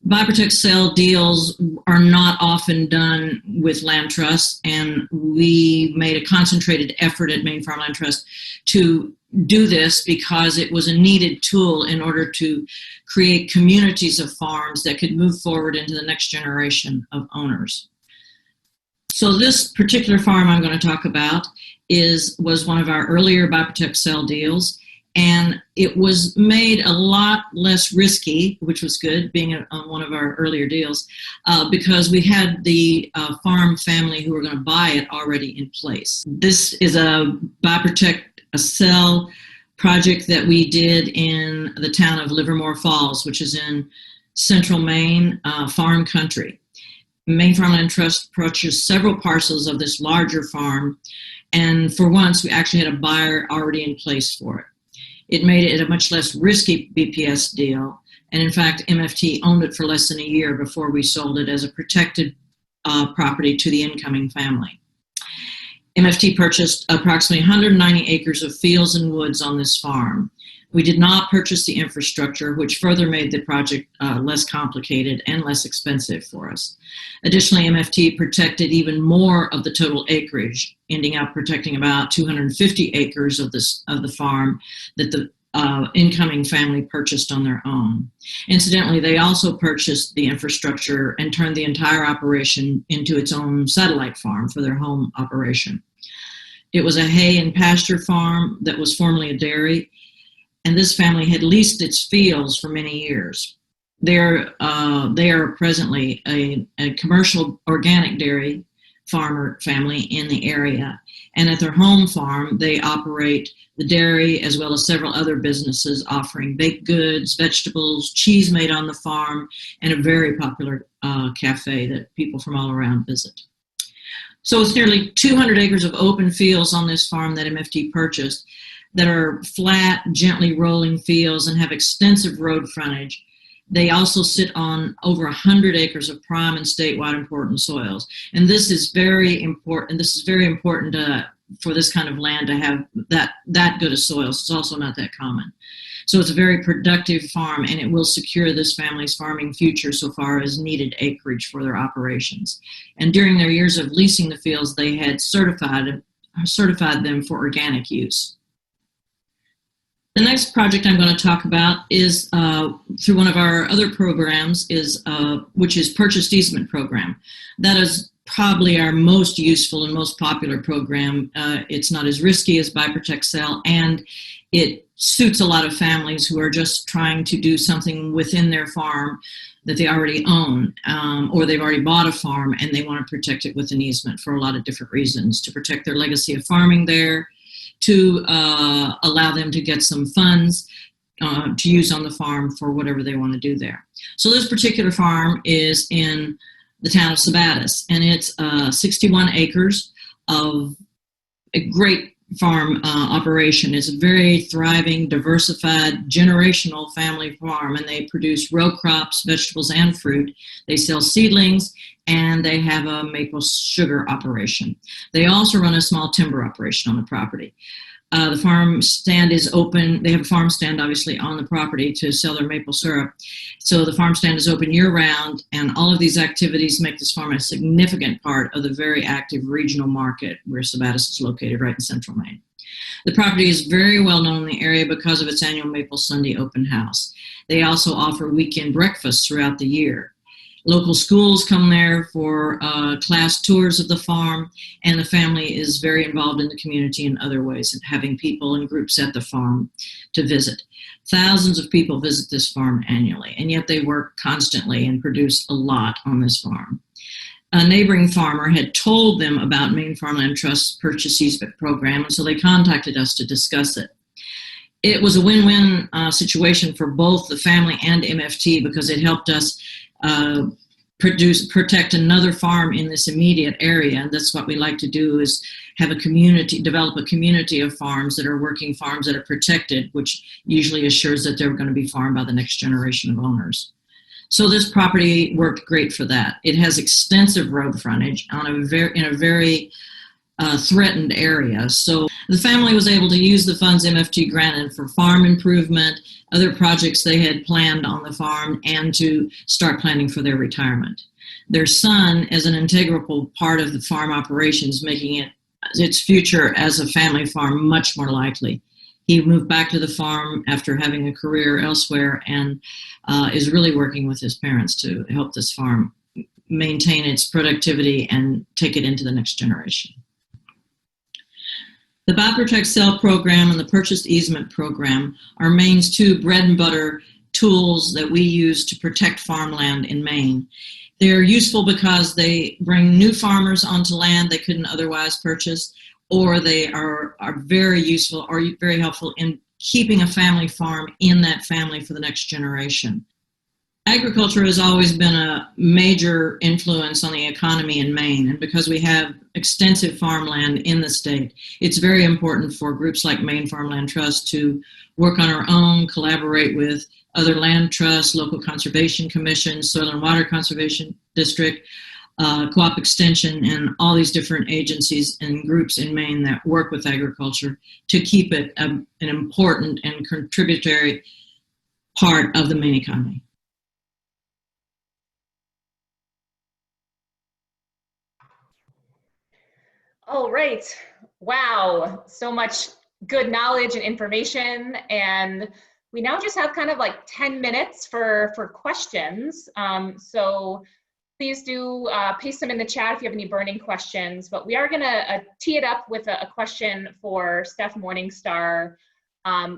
S10: Buy, Protect, Sell deals are not often done with land trusts, and we made a concentrated effort at Maine Farmland Trust to do this because it was a needed tool in order to create communities of farms that could move forward into the next generation of owners. So this particular farm I'm going to talk about was one of our earlier Buy, Protect, Sell deals, and it was made a lot less risky, which was good, being on one of our earlier deals, because we had the farm family who were going to buy it already in place. This is a Buy, Protect, Sell project that we did in the town of Livermore Falls, which is in central Maine, farm country. Maine Farmland Trust purchased several parcels of this larger farm, and for once we actually had a buyer already in place for it. It made it a much less risky BPS deal, and in fact MFT owned it for less than a year before we sold it as a protected property to the incoming family. MFT purchased approximately 190 acres of fields and woods on this farm. We did not purchase the infrastructure, which further made the project less complicated and less expensive for us. Additionally, MFT protected even more of the total acreage, ending up protecting about 250 acres of the farm that the incoming family purchased on their own. Incidentally, they also purchased the infrastructure and turned the entire operation into its own satellite farm for their home operation. It was a hay and pasture farm that was formerly a dairy, and this family had leased its fields for many years. They are presently a commercial organic dairy farmer family in the area. And at their home farm, they operate the dairy as well as several other businesses offering baked goods, vegetables, cheese made on the farm, and a very popular cafe that people from all around visit. So it's nearly 200 acres of open fields on this farm that MFT purchased that are flat, gently rolling fields and have extensive road frontage. They also sit on over 100 acres of prime and statewide important soils. And this is very important. This is very important for this kind of land to have that good of soils. It's also not that common. So it's a very productive farm, and it will secure this family's farming future so far as needed acreage for their operations. And during their years of leasing the fields, they had certified them for organic use. The next project I'm going to talk about is through one of our other programs, which is Purchased Easement Program. That is probably our most useful and most popular program. It's not as risky as Buy, Protect, Sell, and it suits a lot of families who are just trying to do something within their farm that they already own, or they've already bought a farm and they want to protect it with an easement for a lot of different reasons, to protect their legacy of farming there, to allow them to get some funds to use on the farm for whatever they want to do there. So this particular farm is in the town of Sabattis, and it's 61 acres of a great farm operation. It's a very thriving, diversified, generational family farm, and they produce row crops, vegetables, and fruit. They sell seedlings, and they have a maple sugar operation. They also run a small timber operation on the property. The farm stand is open. They have a farm stand, obviously, on the property to sell their maple syrup. So the farm stand is open year-round, and all of these activities make this farm a significant part of the very active regional market where Sabattis is located, right in central Maine. The property is very well known in the area because of its annual Maple Sunday open house. They also offer weekend breakfasts throughout the year. Local schools come there for class tours of the farm, and the family is very involved in the community in other ways, having people and groups at the farm to visit. Thousands of people visit this farm annually, and yet they work constantly and produce a lot on this farm. A neighboring farmer had told them about Maine Farmland Trust's purchase easement program, and so they contacted us to discuss it. It was a win-win situation for both the family and MFT because it helped us protect another farm in this immediate area. And that's what we like to do, is have a community, develop a community of farms that are working farms that are protected, which usually assures that they're going to be farmed by the next generation of owners. So this property worked great for that. It has extensive road frontage on in a very threatened area. So the family was able to use the funds MFT granted for farm improvement, other projects they had planned on the farm, and to start planning for their retirement. Their son is an integral part of the farm operations, making its future as a family farm much more likely. He moved back to the farm after having a career elsewhere and is really working with his parents to help this farm maintain its productivity and take it into the next generation. The Buy Protect Sell program and the Purchased Easement program are Maine's two bread and butter tools that we use to protect farmland in Maine. They're useful because they bring new farmers onto land they couldn't otherwise purchase, or they are very useful or very helpful in keeping a family farm in that family for the next generation. Agriculture has always been a major influence on the economy in Maine, and because we have extensive farmland in the state, it's very important for groups like Maine Farmland Trust to work on our own, collaborate with other land trusts, local conservation commissions, soil and water conservation district, co-op extension, and all these different agencies and groups in Maine that work with agriculture to keep it an important and contributory part of the Maine economy.
S1: All right. Wow. So much good knowledge and information. And we now just have kind of like 10 minutes for questions. So please do paste them in the chat if you have any burning questions. But we are going to tee it up with a question for Steph Morningstar,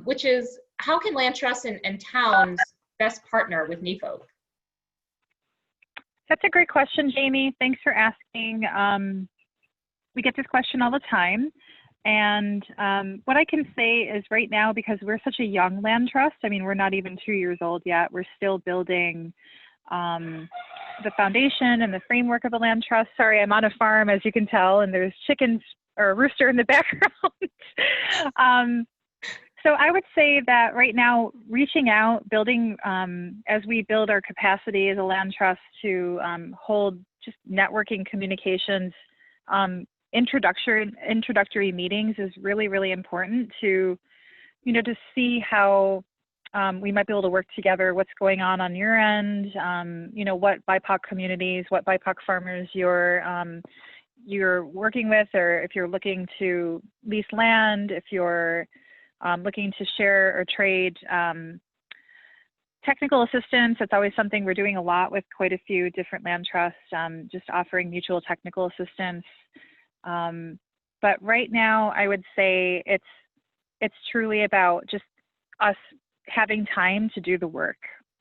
S1: which is, how can land trusts and towns best partner with NEFOC?
S5: That's a great question, Jamie. Thanks for asking. We get this question all the time. And what I can say is right now, because we're such a young land trust, I mean, we're not even 2 years old yet, we're still building the foundation and the framework of a land trust. Sorry, I'm on a farm, as you can tell, and there's chickens or a rooster in the background. So I would say that right now, reaching out, building, as we build our capacity as a land trust to hold just networking communications, introductory meetings is really, really important to, to see how we might be able to work together, what's going on your end, what BIPOC communities, what BIPOC farmers you're working with, or if you're looking to lease land, if you're looking to share or trade technical assistance. That's always something we're doing a lot with quite a few different land trusts, just offering mutual technical assistance. But right now, I would say it's truly about just us having time to do the work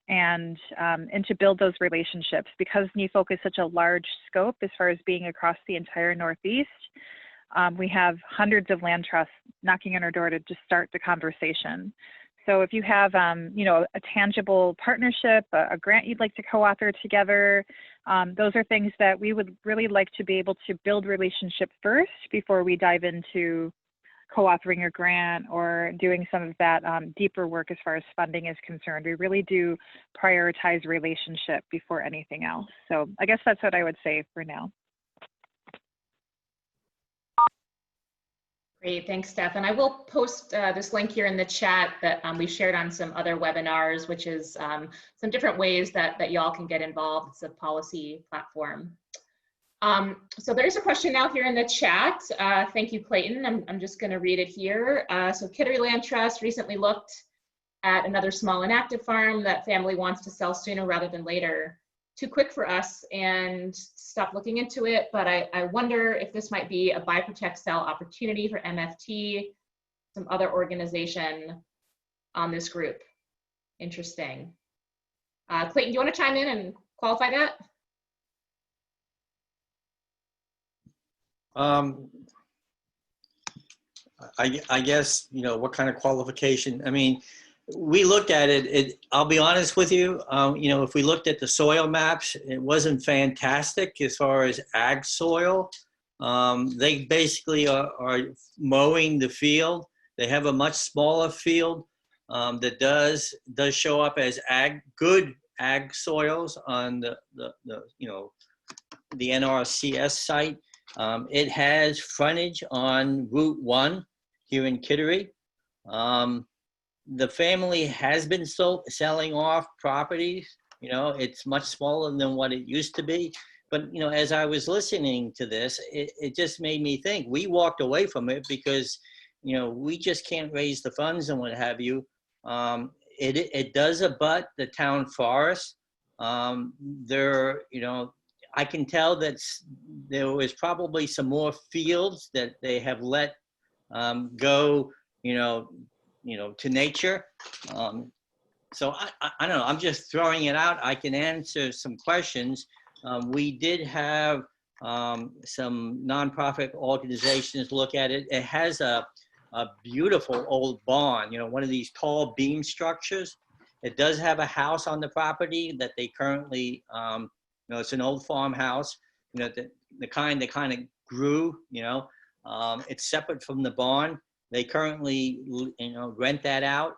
S5: and to build those relationships, because NEFOC is such a large scope as far as being across the entire Northeast. We have hundreds of land trusts knocking on our door to just start the conversation. So if you have, you know, a tangible partnership, a grant you'd like to co-author together, those are things that we would really like to be able to build relationships first before we dive into co-authoring a grant or doing some of that deeper work as far as funding is concerned. We really do prioritize relationship before anything else. So I guess that's what I would say for now.
S1: Great, thanks, Steph. And I will post this link here in the chat that we shared on some other webinars, which is some different ways that y'all can get involved. It's a policy platform. So there's a question now here in the chat. Thank you, Clayton. I'm just gonna read it here. So Kittery Land Trust recently looked at another small inactive farm that family wants to sell sooner rather than later. Too quick for us and stopped looking into it, but I wonder if this might be a buy, protect, sell opportunity for MFT, some other organization on this group. Interesting. Clayton, do you want to chime in and qualify that?
S11: I guess, you know, what kind of qualification? I mean, we looked at it, I'll be honest with you, you know, if we looked at the soil maps, it wasn't fantastic as far as ag soil. They basically are mowing the field. They have a much smaller field that does show up as good ag soils on the you know, the NRCS site. It has frontage on Route 1 here in Kittery. The family has been selling off properties. You know, it's much smaller than what it used to be. But, you know, as I was listening to this, it just made me think. We walked away from it because, you know, we just can't raise the funds and what have you. It does abut the town forest. There, you know, I can tell that there was probably some more fields that they have let go, you know, to nature. So I don't know, I'm just throwing it out. I can answer some questions. We did have some nonprofit organizations look at it. It has a beautiful old barn, you know, one of these tall beam structures. It does have a house on the property that they currently, you know, it's an old farmhouse, you know, the kind that kind of grew, you know, it's separate from the barn. They currently, you know, rent that out.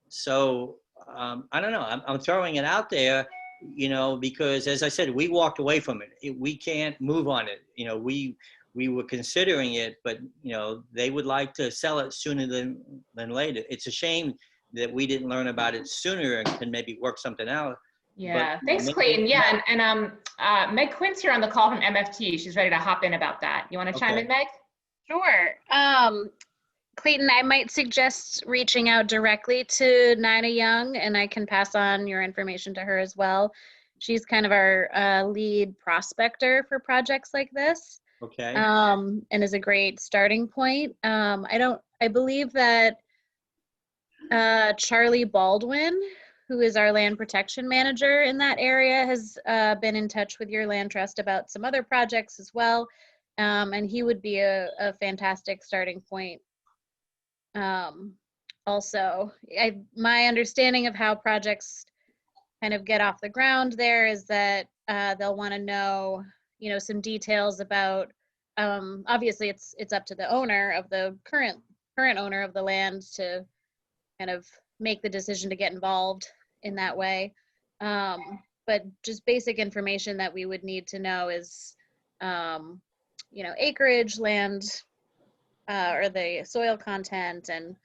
S11: So I don't know, I'm throwing it out there, you know, because as I said, we walked away from it. We can't move on it. You know, we were considering it, but, you know, they would like to sell it sooner than later. It's a shame that we didn't learn about it sooner and can maybe work something out.
S1: Yeah,
S11: but,
S1: thanks, Clayton. Yeah, and Meg Quinn's here on the call from MFT. She's ready to hop in about that. You want to chime in, Meg?
S12: Sure. Clayton, I might suggest reaching out directly to Nina Young, and I can pass on your information to her as well. She's kind of our lead prospector for projects like this.
S11: Okay.
S12: And is a great starting point. I believe that Charlie Baldwin, who is our land protection manager in that area, has been in touch with your land trust about some other projects as well. And he would be a fantastic starting point. Also, my understanding of how projects kind of get off the ground there is that they'll want to know, you know, some details about, obviously it's up to the owner of the current owner of the land to kind of make the decision to get involved in that way. But just basic information that we would need to know is, you know, acreage, land, or the soil content, and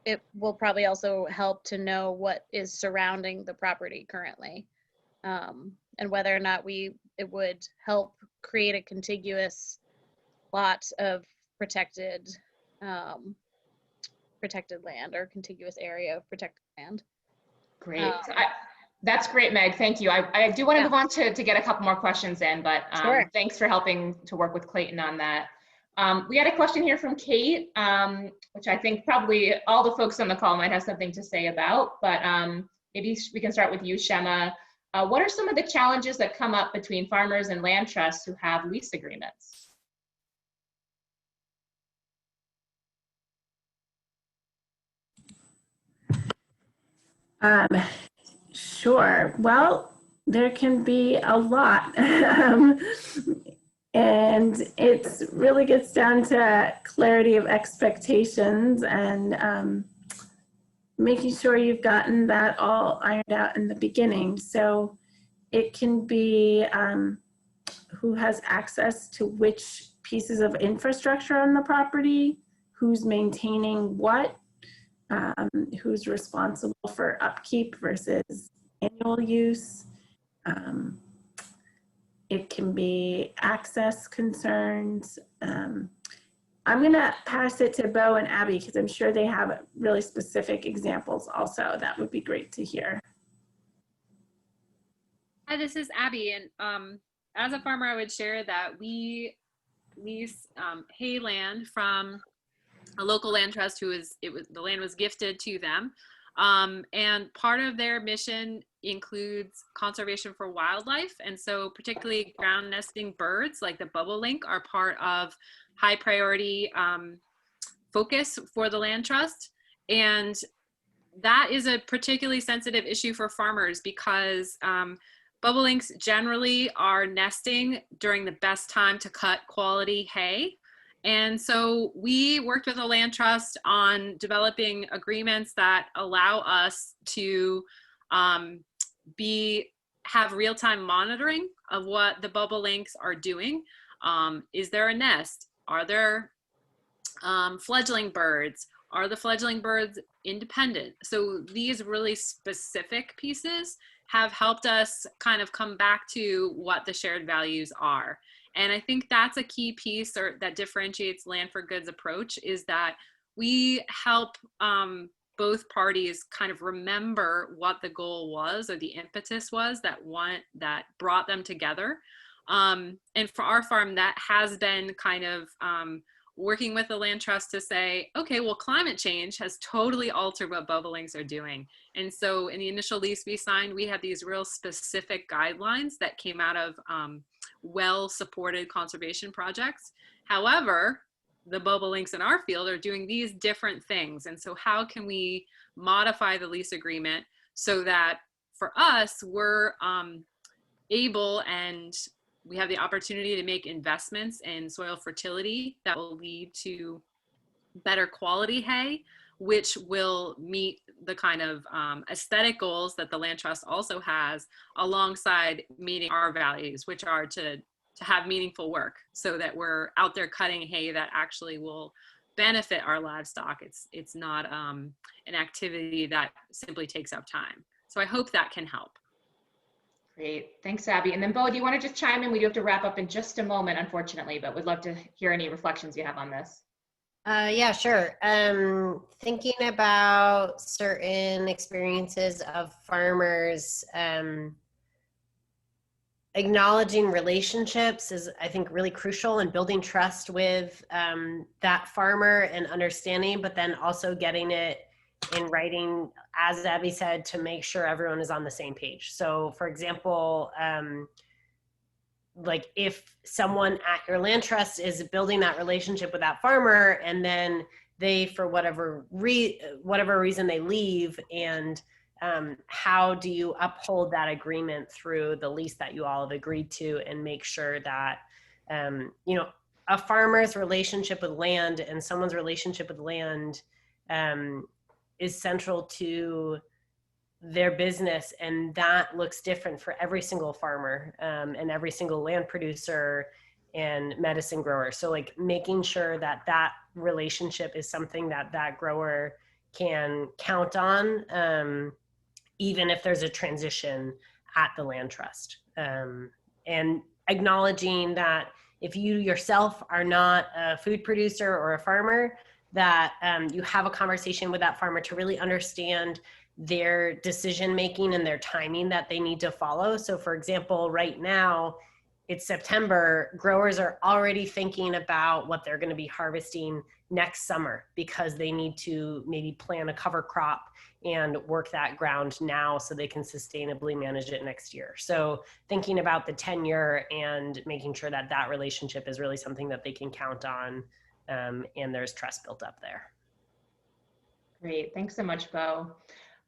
S12: it will probably also help to know what is surrounding the property currently, and whether or not it would help create a contiguous lot of protected land or contiguous area of protected land.
S1: Great. That's great, Meg. Thank you. I do want to move on to get a couple more questions in, but
S12: Sure.
S1: Thanks for helping to work with Clayton on that. We had a question here from Kate, which I think probably all the folks on the call might have something to say about, but maybe we can start with you, Shema. What are some of the challenges that come up between farmers and land trusts who have lease agreements?
S4: Sure. Well, there can be a lot. And it really gets down to clarity of expectations and making sure you've gotten that all ironed out in the beginning. So it can be who has access to which pieces of infrastructure on the property, who's maintaining what, who's responsible for upkeep versus annual use. It can be access concerns. I'm going to pass it to Bo and Abby because I'm sure they have really specific examples also. That would be great to hear.
S7: Hi, this is Abby, and as a farmer, I would share that we lease hay land from a local land trust the land was gifted to them. And part of their mission includes conservation for wildlife. And so particularly ground nesting birds like the bobolink are part of high priority focus for the land trust. And that is a particularly sensitive issue for farmers because bobolinks generally are nesting during the best time to cut quality hay. And so we worked with a land trust on developing agreements that allow us to have real-time monitoring of what the bobolinks are doing. Is there a nest? Are there fledgling birds? Are the fledgling birds independent? So these really specific pieces have helped us kind of come back to what the shared values are. And I think that's a key piece that differentiates Land for Good's approach is that we help both parties kind of remember what the goal was or the impetus was that brought them together. And for our farm, that has been kind of working with the land trust to say, okay, well, climate change has totally altered what bobolinks are doing. And so in the initial lease we signed, we had these real specific guidelines that came out of well-supported conservation projects. However, the bobolinks in our field are doing these different things. And so how can we modify the lease agreement so that for us, we're able and we have the opportunity to make investments in soil fertility that will lead to better quality hay, which will meet the kind of aesthetic goals that the land trust also has alongside meeting our values, which are to have meaningful work so that we're out there cutting hay that actually will benefit our livestock. It's not an activity that simply takes up time. So I hope that can help.
S1: Great, thanks, Abby. And then Bo, do you want to just chime in? We do have to wrap up in just a moment, unfortunately, but we'd love to hear any reflections you have on this.
S6: Yeah, sure. Thinking about certain experiences of farmers, acknowledging relationships is, I think, really crucial in building trust with that farmer and understanding, but then also getting it in writing, as Abby said, to make sure everyone is on the same page. So for example, like if someone at your land trust is building that relationship with that farmer and then they, for whatever reason they leave, and how do you uphold that agreement through the lease that you all have agreed to and make sure that, you know, a farmer's relationship with land and someone's relationship with land is central to their business, and that looks different for every single farmer and every single land producer and medicine grower. So like making sure that that relationship is something that that grower can count on, even if there's a transition at the land trust. And acknowledging that if you yourself are not a food producer or a farmer, that you have a conversation with that farmer to really understand their decision making and their timing that they need to follow. So for example, right now it's September, growers are already thinking about what they're going to be harvesting next summer because they need to maybe plant a cover crop and work that ground now so they can sustainably manage it next year. So thinking about the tenure and making sure that that relationship is really something that they can count on, and there's trust built up there.
S1: Great, thanks so much, Bo.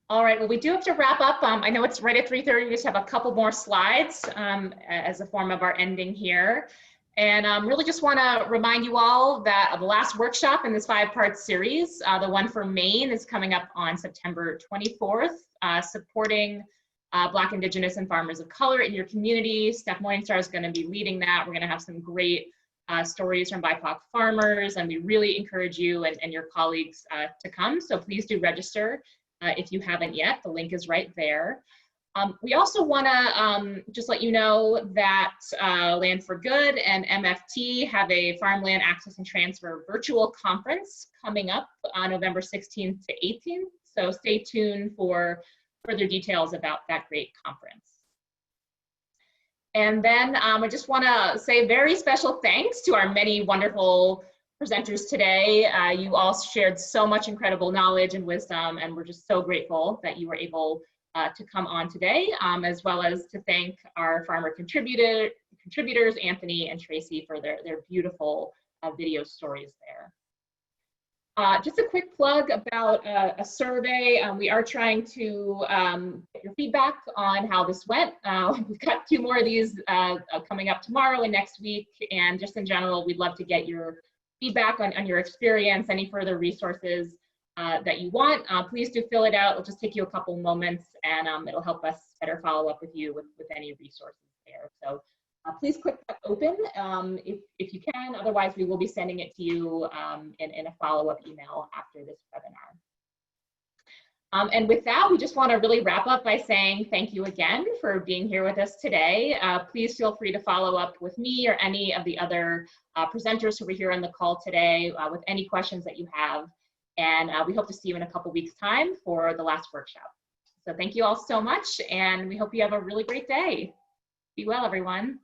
S1: All right, well, we do have to wrap up. I know it's right at 3:30. We just have a couple more slides as a form of our ending here. And really just want to remind you all that the last workshop in this 5-part series, the one for Maine, is coming up on September 24th, supporting Black, Indigenous, and farmers of color in your community. Steph Morningstar is going to be leading that. We're going to have some great stories from BIPOC farmers, and we really encourage you and your colleagues to come. So please do register if you haven't yet. The link is right there. We also want to just let you know that Land for Good and MFT have a Farmland Access and Transfer virtual conference coming up on November 16th to 18th. So stay tuned for further details about that great conference. And then I just want to say a very special thanks to our many wonderful presenters today. You all shared so much incredible knowledge and wisdom, and we're just so grateful that you were able to come on today, as well as to thank our farmer contributors, Anthony and Tracy, for their beautiful video stories there. Just a quick plug about a survey. We are trying to get your feedback on how this went. We've got 2 more of these coming up tomorrow and next week. And just in general, we'd love to get your feedback on your experience, any further resources that you want. Please do fill it out. It'll just take you a couple moments, and it'll help us better follow up with you with any resources there. So please click that open if you can. Otherwise, we will be sending it to you in a follow-up email after this webinar. And with that, we just want to really wrap up by saying thank you again for being here with us today. Please feel free to follow up with me or any of the other presenters who were here on the call today with any questions that you have. And we hope to see you in a couple weeks' time for the last workshop. So thank you all so much, and we hope you have a really great day. Be well, everyone.